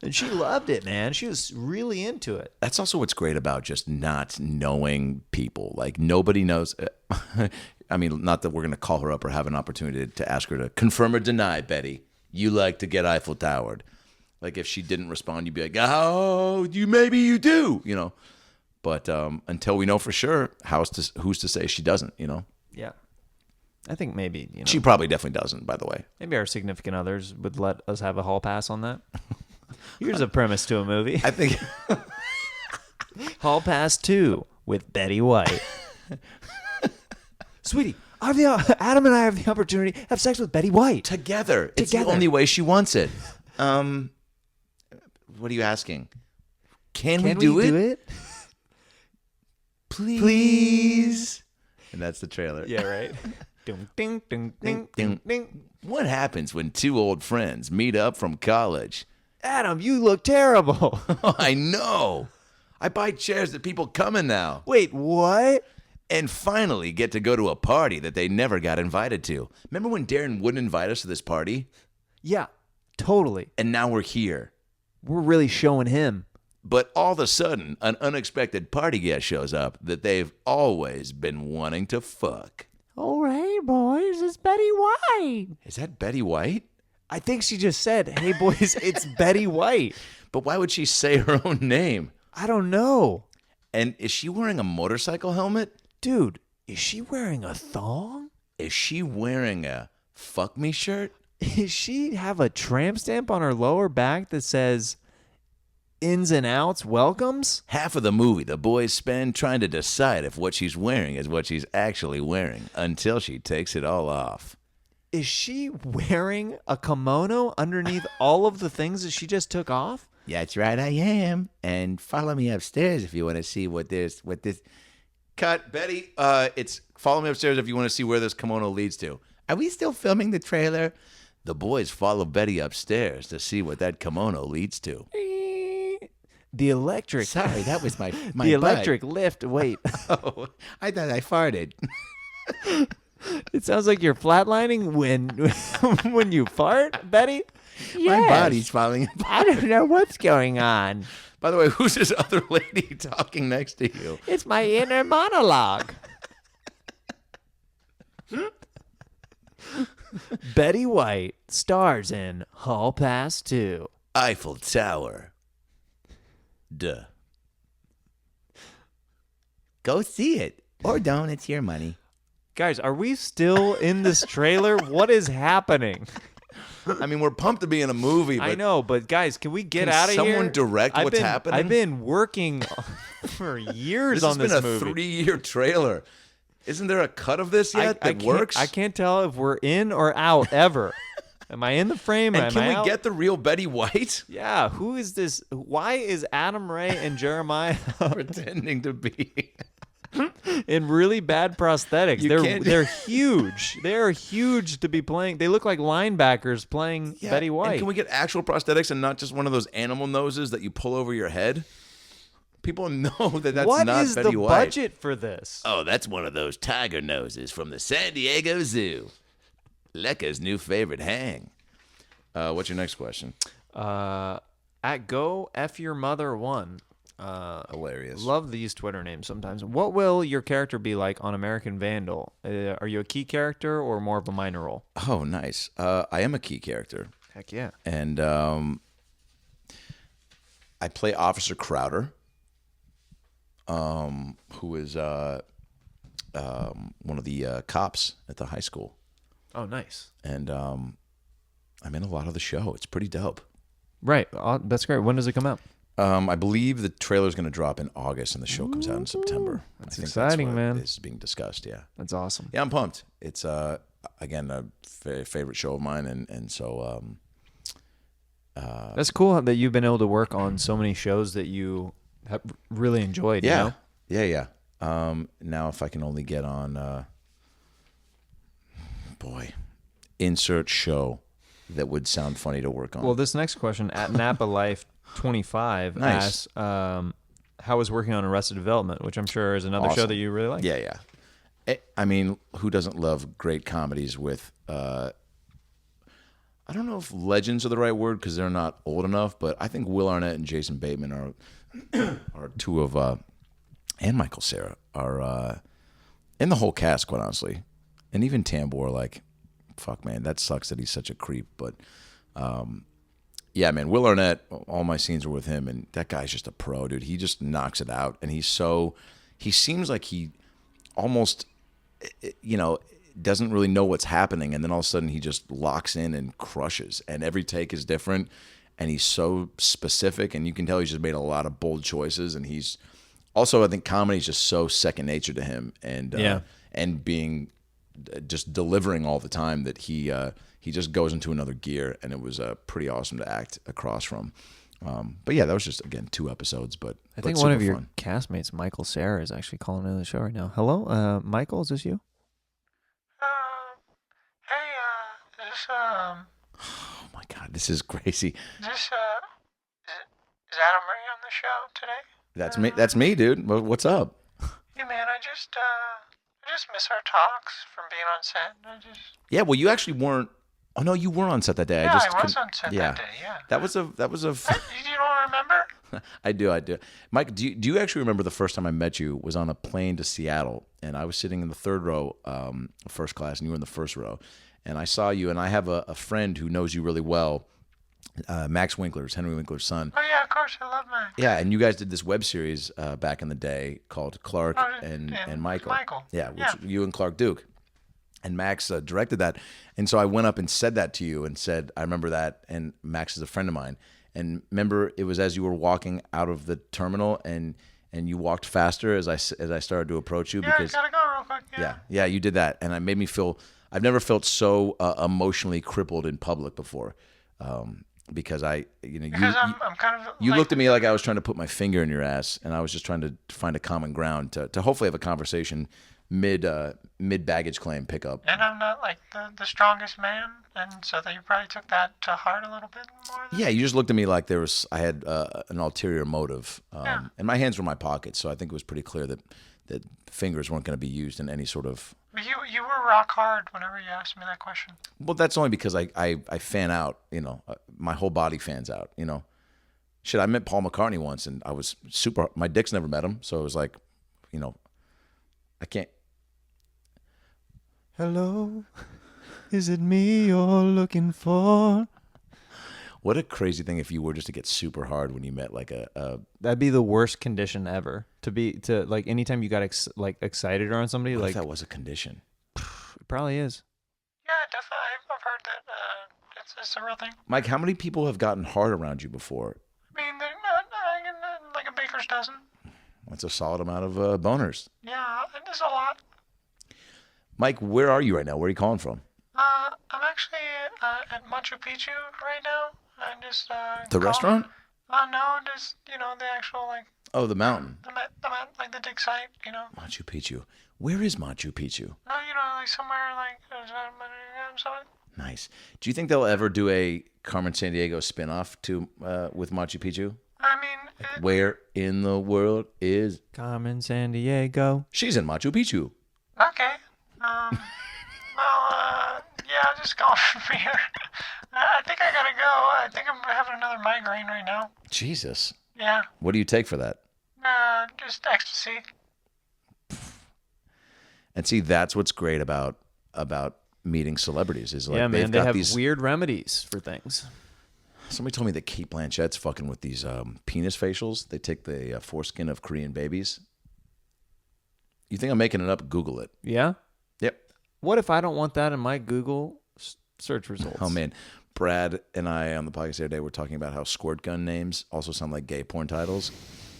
And she loved it, man. She was really into it. That's also what's great about just not knowing people. Like, nobody knows. I mean, not that we're going to call her up or have an opportunity to ask her to confirm or deny, Betty, you like to get Eiffel Towered. Like, if she didn't respond, you'd be like, oh, maybe you do, But until we know for sure, who's to say she doesn't, Yeah. I think maybe, She probably definitely doesn't, by the way. maybe our significant others would let us have a hall pass on that. Here's a premise to a movie. I think Hall Pass 2 with Betty White. Sweetie, Adam and I have the opportunity to have sex with Betty White. together. It's the only way she wants it. What are you asking? Can we do it? Please. And that's the trailer. Yeah, right. Ding, ding, ding, ding, Ding. ding, ding. What happens when two old friends meet up from college? Adam, you look terrible. I know. I buy chairs that people come in now. Wait, what? And finally get to go to a party that they never got invited to. Remember when Darren wouldn't invite us to this party? Yeah, totally. And now we're here. We're really showing him. But all of a sudden, an unexpected party guest shows up that they've always been wanting to fuck. Oh, hey, boys, it's Betty White. Is that Betty White? I think she just said, hey, boys, it's Betty White. But why would she say her own name? I don't know. And is she wearing a motorcycle helmet? Dude, is she wearing a thong? Is she wearing a fuck me shirt? Does she have a tramp stamp on her lower back that says ins and outs welcomes? Half of the movie, the boys spend trying to decide if what she's wearing is what she's actually wearing until she takes it all off. Is she wearing a kimono underneath all of the things that she just took off? That's right, I am. And follow me upstairs if you want to see what this. Cut, Betty. It's follow me upstairs if you want to see where this kimono leads to. Are we still filming the trailer? The boys follow Betty upstairs to see what that kimono leads to. The electric. Sorry, that was my the butt. electric lift. Wait. Oh, I thought I farted. It sounds like you're flatlining when you fart, Betty. My body's falling apart. I don't know what's going on. By the way, who's this other lady talking next to you? It's my inner monologue. Betty White stars in Hall Pass 2. Eiffel Tower. Duh. Go see it. Or don't. It's your money. Guys, are we still in this trailer? What is happening? I mean, we're pumped to be in a movie, but I know, but guys, can we get Can out of here? someone direct what's happening? I've been working for years this on has this been a movie. 3-year trailer. Isn't there a cut of this yet that works? I can't tell if we're in or out ever. Am I in the frame? And Am can I we out? get the real Betty White Yeah, who is this? Why is Adam Ray and Jeremiah pretending to be? in really bad prosthetics? You They're can't- they're huge. They are huge to be playing. They look like linebackers playing Yeah, Betty and White. can we get actual prosthetics and not just one of those animal noses that you pull over your head? People know that that's What not is Betty the White. budget for this? Oh, that's one of those tiger noses from the San Diego Zoo. Lekka's new favorite hang. What's your next question? At Go F Your Mother 1. Hilarious. Love these Twitter names sometimes. What will your character be like on American Vandal? Are you a key character or more of a minor role? Oh, nice. I am a key character. Heck yeah. And I play Officer Crowder, who is one of the cops at the high school. Oh, nice. And I'm in a lot of the show. It's pretty dope. Right. That's great. When does it come out? I believe the trailer is going to drop in August and the show comes out in September. That's I think exciting, what man. is being discussed, yeah. That's awesome. Yeah, I'm pumped. It's, again, a favorite show of mine. And so That's cool that you've been able to work on so many shows that you have really enjoyed. Yeah, You know? yeah. Now if I can only get on, insert show that would sound funny to work on. Well, this next question at Napa Life 25 Nice. asks, how was working on Arrested Development, which I'm sure is another show Awesome. that you really like. Yeah. I mean, who doesn't love great comedies with, I don't know if legends are the right word because they're not old enough, but I think Will Arnett and Jason Bateman are two of, and Michael Cera are, and the whole cast, quite honestly. And even Tambor, like, fuck, man, that sucks that he's such a creep. But, yeah, man, Will Arnett, all my scenes were with him, and that guy's just a pro, dude. He just knocks it out, and he seems like he almost, doesn't really know what's happening, and then all of a sudden he just locks in and crushes, and every take is different, and he's so specific, and you can tell he's just made a lot of bold choices, and he's also, I think comedy is just so second nature to him, and and being just delivering all the time that he just goes into another gear, and it was pretty awesome to act across from. But yeah, that was just, again, 2 episodes, but I think but one of super your fun. castmates, Michael Cera, is actually calling into the show right now. Hello, Michael, is this you? Hey, Oh my God, this is crazy. is Adam Ray on the show today? That's me, dude. What's up? Hey man, I just miss our talks from being on set. Yeah, well, you actually weren't. Oh no, you were on set that day. Yeah, I I was couldn't- on set yeah. that day, yeah. That was a. You don't remember? I do. Mike, do you actually remember the first time I met you was on a plane to Seattle, and I was sitting in the 3rd row, first class, and you were in the 1st row, and I saw you, and I have a friend who knows you really well, Max Winkler's, Henry Winkler's son. Oh yeah, of course, I love Max. Yeah, and you guys did this web series back in the day called Clark Oh, and and Michael. Michael. Yeah, which Yeah. you and Clark Duke. And Max directed that. And so I went up and said that to you and said, I remember that. And Max is a friend of mine. And remember, it was as you were walking out of the terminal and you walked faster as I started to approach you. Yeah, Because I gotta go real quick. yeah, you did that. And it made me feel, I've never felt so emotionally crippled in public before. Because Because I'm kind of you like, looked at me like I was trying to put my finger in your ass, and I was just trying to find a common ground to hopefully have a conversation mid baggage claim pickup. and I'm not like the strongest man, and so that you probably took that to heart a little bit more. Yeah, you just looked at me like I had an ulterior motive, Yeah. and my hands were in my pockets, so I think it was pretty clear that fingers weren't going to be used in any sort of. But you were rock hard whenever you asked me that question. Well, that's only because I fan out, my whole body fans out, Shit, I met Paul McCartney once, and I was super. My dick's never met him, so it was like, I can't. Hello, is it me you're looking for? What a crazy thing if you were just to get super hard when you met like That'd be the worst condition ever. To like anytime you got excited around somebody, what like if that was a condition? it probably is. Yeah, definitely. I've heard that it's a real thing. Mike, how many people have gotten hard around you before? I mean, they're not like a baker's dozen. That's a solid amount of boners. Yeah, and there's a lot. Mike, where are you right now? Where are you calling from? I'm actually at Machu Picchu right now. I'm just The restaurant? No, just the actual like Oh, the mountain. like the dig site. Machu Picchu. Where is Machu Picchu? No, like somewhere like something. Nice. Do you think they'll ever do a Carmen Sandiego spinoff with Machu Picchu? I mean, Where in the world is Carmen Sandiego. she's in Machu Picchu? okay. Yeah, just go from here. I think I gotta go. I think I'm having another migraine right now. Jesus. Yeah. What do you take for that? Just ecstasy. And see, that's what's great about meeting celebrities is like Yeah, they've man, they got have these. weird remedies for things. Somebody told me that Kate Blanchett's fucking with these penis facials. They take the foreskin of Korean babies. You think I'm making it up? Google it. Yeah. Yep. What if I don't want that in my Google search results? Oh man, Brad and I on the podcast the other day were talking about how squirt gun names also sound like gay porn titles.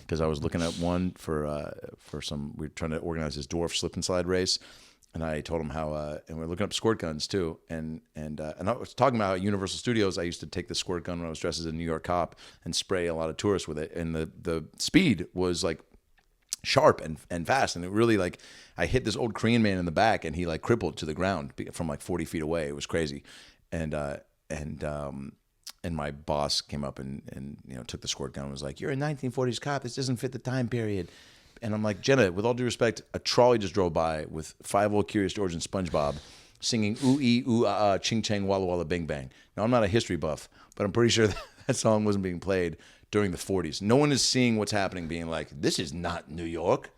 Because I was looking at one for some. We were trying to organize this dwarf slip and slide race, and I told him how, and we were looking up squirt guns too, and I was talking about how at Universal Studios I used to take the squirt gun when I was dressed as a New York cop and spray a lot of tourists with it, and the speed was like sharp and fast, and it really like I hit this old Korean man in the back, and he like crippled to the ground from like 40 feet away. It was crazy, and my boss came up and took the squirt gun and was like, "You're a 1940s cop. This doesn't fit the time period." And I'm like, Jenna, with all due respect, a trolley just drove by with 5 Curious George and SpongeBob singing "Ooh ee ooh ah ah ching chang walla walla bing bang." Now I'm not a history buff, but I'm pretty sure that song wasn't being played during the 40s. No one is seeing what's happening, being like, "This is not New York."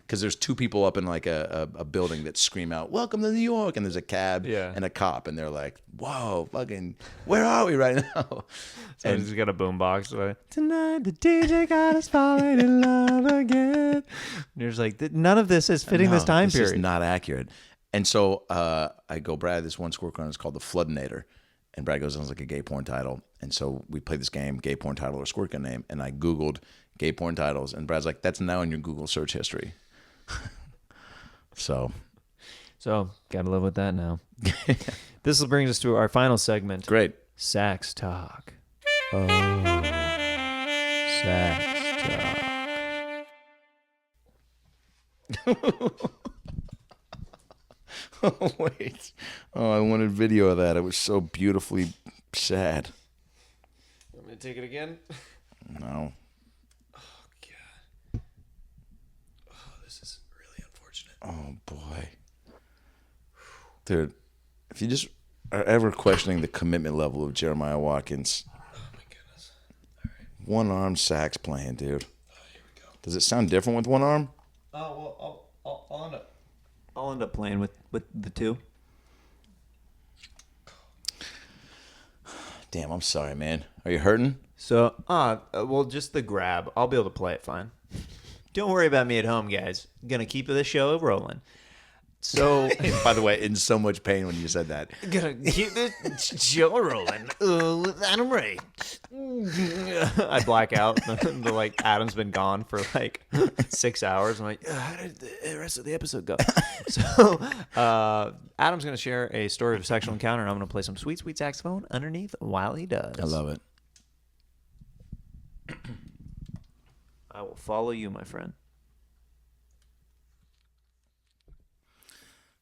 Because there's 2 people up in like a building that scream out, "Welcome to New York," and there's a cab and a cop, and they're like, "Whoa, fucking, where are we right now?" And he's got a boombox. Like, "Tonight the DJ got us falling in love again." And you're just like, none of this is fitting this time period. This is not accurate. And so I go, "Brad, this one squirt gun is called the Floodinator." And Brad goes, "Sounds like a gay porn title." And so we played this game, gay porn title or squirt gun name. And I Googled gay porn titles. And Brad's like, "That's now in your Google search history." So gotta live with that now. This brings us to our final segment. Great. Sax talk. Oh, sax talk. Oh, wait. Oh, I wanted video of that. It was so beautifully sad. Want me to take it again? No. Oh, boy. Dude, if you just are ever questioning the commitment level of Jeremiah Watkins. Oh, my goodness. All right. One-arm sax playing, dude. Here we go. Does it sound different with one arm? Oh, well, I'll end up playing with the 2. Damn, I'm sorry, man. Are you hurting? So, well, just the grab. I'll be able to play it fine. Don't worry about me at home, guys. I'm gonna keep the show rolling. So, by the way, in so much pain when you said that. Gonna keep the show rolling. With Adam Ray. I black out. The like Adam's been gone for like 6 hours. I'm like, how did the rest of the episode go? So, Adam's gonna share a story of a sexual encounter, and I'm gonna play some sweet, sweet saxophone underneath while he does. I love it. I will follow you, my friend.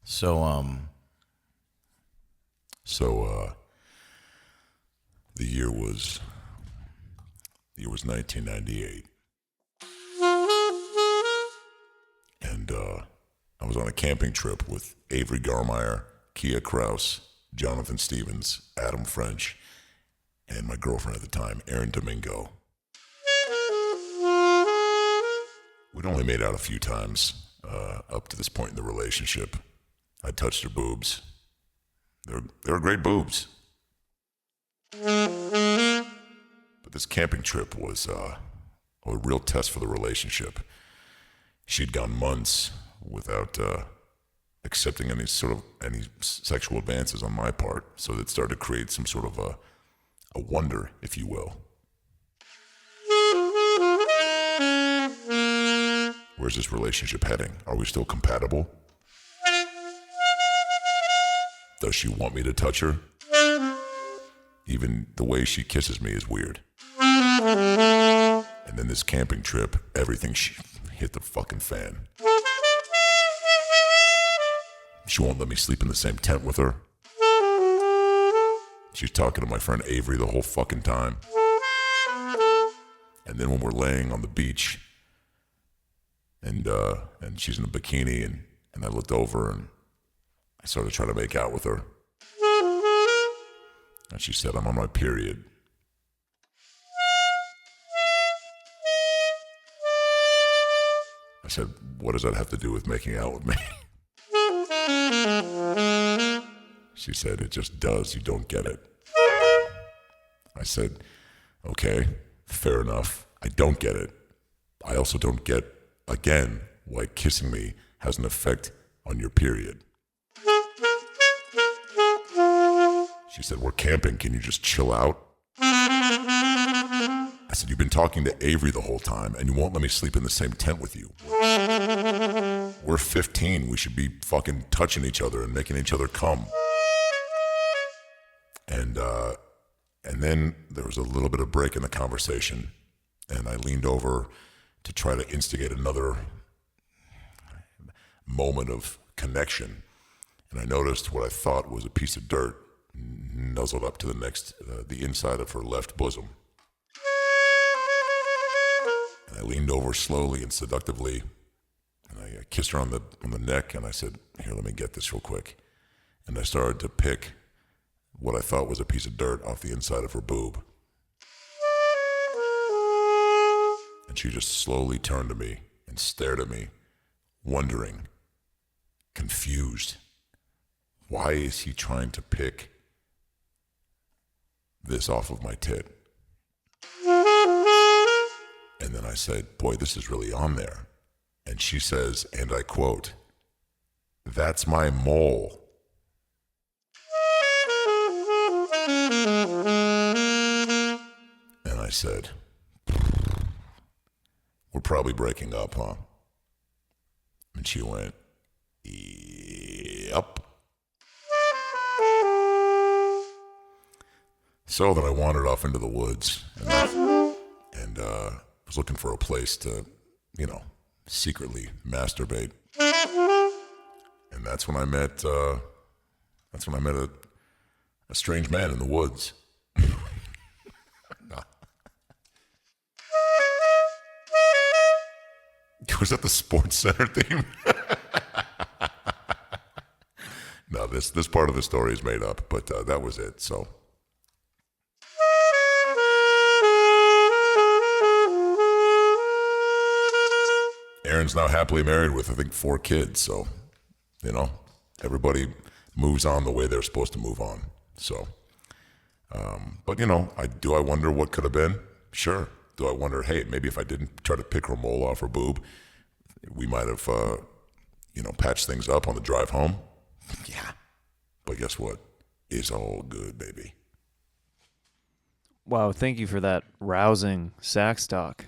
So the year was 1998, and I was on a camping trip with Avery Garmeyer, Kia Kraus, Jonathan Stevens, Adam French, and my girlfriend at the time, Erin Domingo. We'd only made out a few times up to this point in the relationship. I touched her boobs. They were great boobs. But this camping trip was a real test for the relationship. She'd gone months without accepting any sexual advances on my part, so it started to create some sort of a wonder, if you will. Where's this relationship heading? Are we still compatible? Does she want me to touch her? Even the way she kisses me is weird. And then this camping trip, everything hit the fucking fan. She won't let me sleep in the same tent with her. She's talking to my friend Avery the whole fucking time. And then when we're laying on the beach, and she's in a bikini, and I looked over and I started trying to make out with her. And she said, "I'm on my period." I said, "What does that have to do with making out with me?" She said, "It just does. You don't get it." I said, "Okay, fair enough. I don't get it. I also don't get, again, why kissing me has an effect on your period." She said, "We're camping. Can you just chill out?" I said, "You've been talking to Avery the whole time, and you won't let me sleep in the same tent with you. We're 15. We should be fucking touching each other and making each other come. And then there was a little bit of break in the conversation, and I leaned over to try to instigate another moment of connection. And I noticed what I thought was a piece of dirt nuzzled up to the inside of her left bosom. And I leaned over slowly and seductively, and I kissed her on the neck, and I said, "Here, let me get this real quick." And I started to pick what I thought was a piece of dirt off the inside of her boob. And she just slowly turned to me and stared at me, wondering, confused. Why is he trying to pick this off of my tit? And then I said, "Boy, this is really on there." And she says, and I quote, "That's my mole." And I said, "We're probably breaking up, huh?" And she went, "Yep." So then I wandered off into the woods and was looking for a place to, secretly masturbate. And that's when I met a strange man in the woods. Was that the Sports Center theme? No, this part of the story is made up, but that was it. So. Aaron's now happily married with, I think, 4 kids. So, everybody moves on the way they're supposed to move on. So, but I wonder what could have been? Sure. Do I wonder, hey, maybe if I didn't try to pick her mole off her boob, we might have, patched things up on the drive home? Yeah. But guess what? It's all good, baby. Wow, thank you for that rousing sax talk.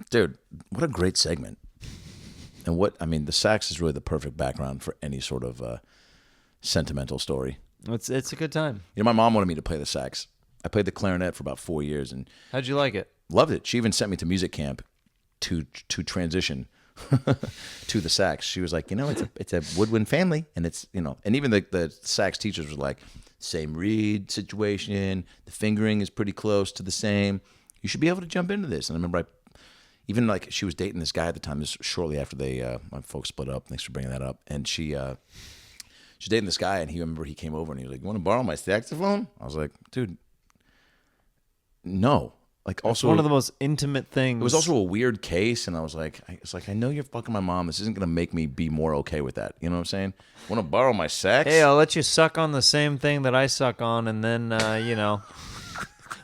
Dude, what a great segment. And the sax is really the perfect background for any sort of sentimental story. It's a good time. My mom wanted me to play the sax. I played the clarinet for about 4 years and how'd you like it? Loved it. She even sent me to music camp to transition to the sax. She was like, it's a woodwind family, and it's and even the sax teachers were like, same reed situation, the fingering is pretty close to the same. You should be able to jump into this. And I remember even like she was dating this guy at the time. This was shortly after my folks split up. Thanks for bringing that up. And she's dating this guy, and he came over and he was like, "You want to borrow my saxophone?" I was like, "Dude, no." Like, also, it's one of the most intimate things. It was also a weird case, and I was like, I know you're fucking my mom. This isn't gonna make me be more okay with that. You know what I'm saying? Want to borrow my sax? Hey, I'll let you suck on the same thing that I suck on, and then I'm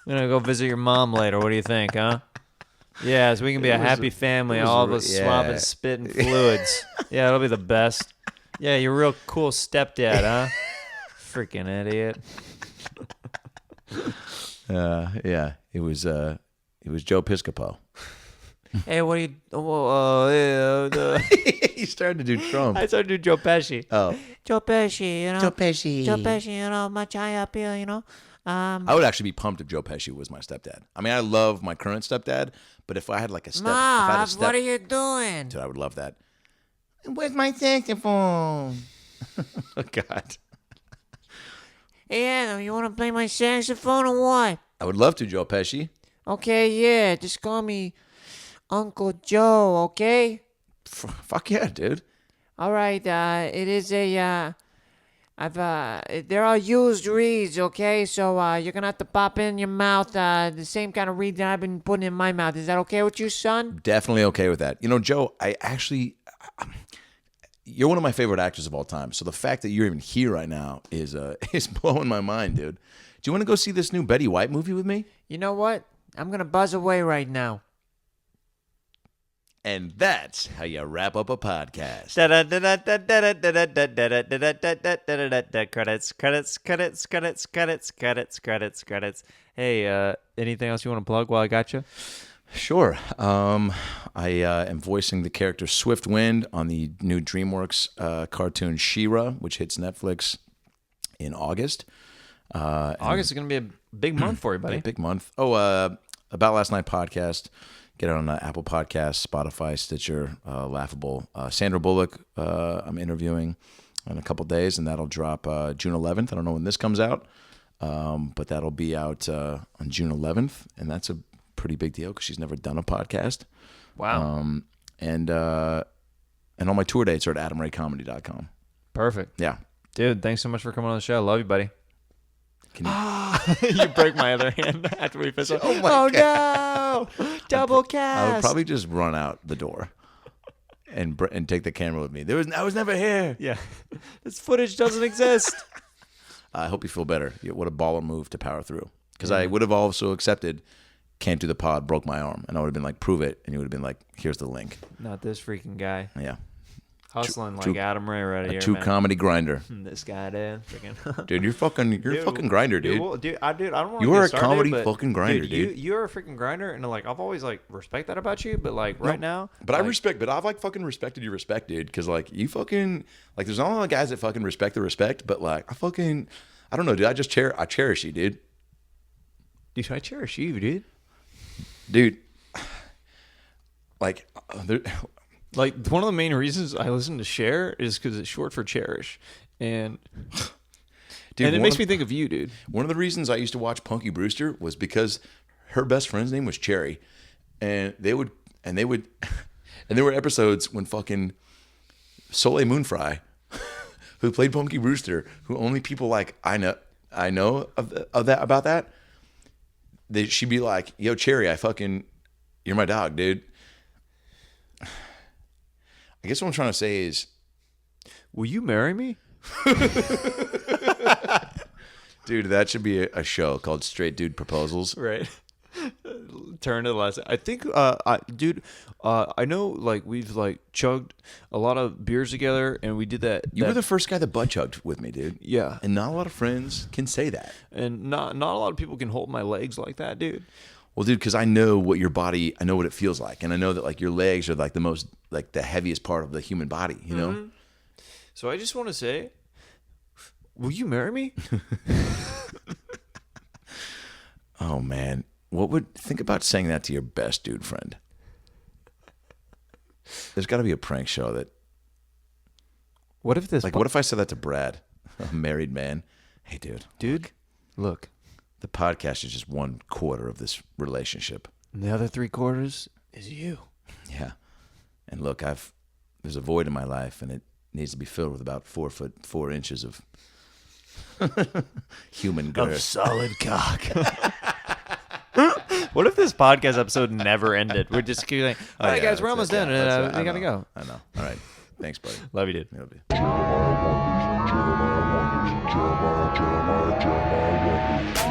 gonna go visit your mom later. What do you think, huh? Yeah, so we can be a happy family. All of us swapping spitting fluids. Yeah, it'll be the best. Yeah, you're a real cool stepdad, huh? Freaking idiot. Yeah, it was Joe Piscopo. Hey, what are you? He started to do Trump. I started to do Joe Pesci. Oh, Joe Pesci, Joe Pesci. Joe Pesci, much high up here, I would actually be pumped if Joe Pesci was my stepdad. I mean, I love my current stepdad, but if I had like a step, Mom, what are you doing? Dude, I would love that. Where's my saxophone? Oh God. Hey, Adam, you want to play my saxophone or what? I would love to, Joe Pesci. Okay, yeah, just call me Uncle Joe, okay? Fuck yeah, dude. All right, it is there are used reeds, okay? So you're gonna have to pop in your mouth the same kind of reed that I've been putting in my mouth. Is that okay with you, son? Definitely okay with that. Joe, you're one of my favorite actors of all time. So the fact that you're even here right now is blowing my mind, dude. Do you want to go see this new Betty White movie with me? You know what? I'm gonna buzz away right now. And that's how you wrap up a podcast. Credits. Hey, anything else you want to plug while I got you? Sure. I am voicing the character Swiftwind on the new DreamWorks cartoon Cera, which hits Netflix in August. August is going to be a big month for you, buddy. A big month. Oh, About Last Night podcast. Get it on Apple Podcasts, Spotify, Stitcher, Laughable. Sandra Bullock I'm interviewing in a couple days, and that'll drop June 11th. I don't know when this comes out, but that'll be out on June 11th, and that's a pretty big deal because she's never done a podcast. Wow. And all my tour dates are at adamraycomedy.com. Perfect. Yeah. Dude, thanks so much for coming on the show. Love you, buddy. Can you... You break my other hand after we fist. Oh, no! Double cast. I would probably just run out the door and take the camera with me. I was never here. Yeah. This footage doesn't exist. I hope you feel better. What a baller move to power through. Because I would have also accepted, can't do the pod, broke my arm. And I would have been like, prove it. And you would have been like, here's the link. Not this freaking guy. Yeah. Hustling True- like Adam Ray right A here, true man. comedy grinder. This guy, dude. Freaking. Dude, you're a fucking grinder, dude. I don't want to You are get a started, comedy but, fucking grinder, dude. You're a freaking grinder, and like I've always like respect that about you, but like right now, But like, I've like fucking respected your respect, dude. Because like you fucking, like there's not a lot of guys that fucking respect the respect, but like I don't know, dude. I cherish you, dude. dude, I cherish you, dude. Dude, like, Like one of the main reasons I listen to Cher is because it's short for cherish, and dude, and it makes me think of you, dude. One of the reasons I used to watch Punky Brewster was because her best friend's name was Cherry, and there were episodes when fucking Soleil Moonfry, who played Punky Brewster, who only people like I know about that. She'd be like, "Yo, Cherry, you're my dog, dude." I guess what I'm trying to say is, Will you marry me? dude, that should be a show called Straight Dude Proposals. Right. Turn to the last. I think, dude, I know, like we've like chugged a lot of beers together, and we did that. You were the first guy that butt chugged with me, dude. Yeah, And not a lot of friends can say that. and not a lot of people can hold my legs like that, dude. Well, dude, because I know what it feels like. And I know that like your legs are like the heaviest part of the human body, you know? So I just want to say, will you marry me? Oh man. Think about saying that to your best dude friend. There's got to be a prank show that, What if this? like, what if I said that to Brad, a married man? Hey, dude, look, the podcast is just 1/4 of this relationship. and the other 3/4 is you. Yeah. And look, there's a void in my life, and it needs to be filled with about 4 foot 4 inches of human girth. Solid cock. What if this podcast episode never ended? We're just keep like, all right, guys, we're almost done. We gotta go. I know. All right. Thanks, buddy. Love you, dude. Love you. Jeremiah Wonders, Jeremiah Wonders, Jeremiah Wonders.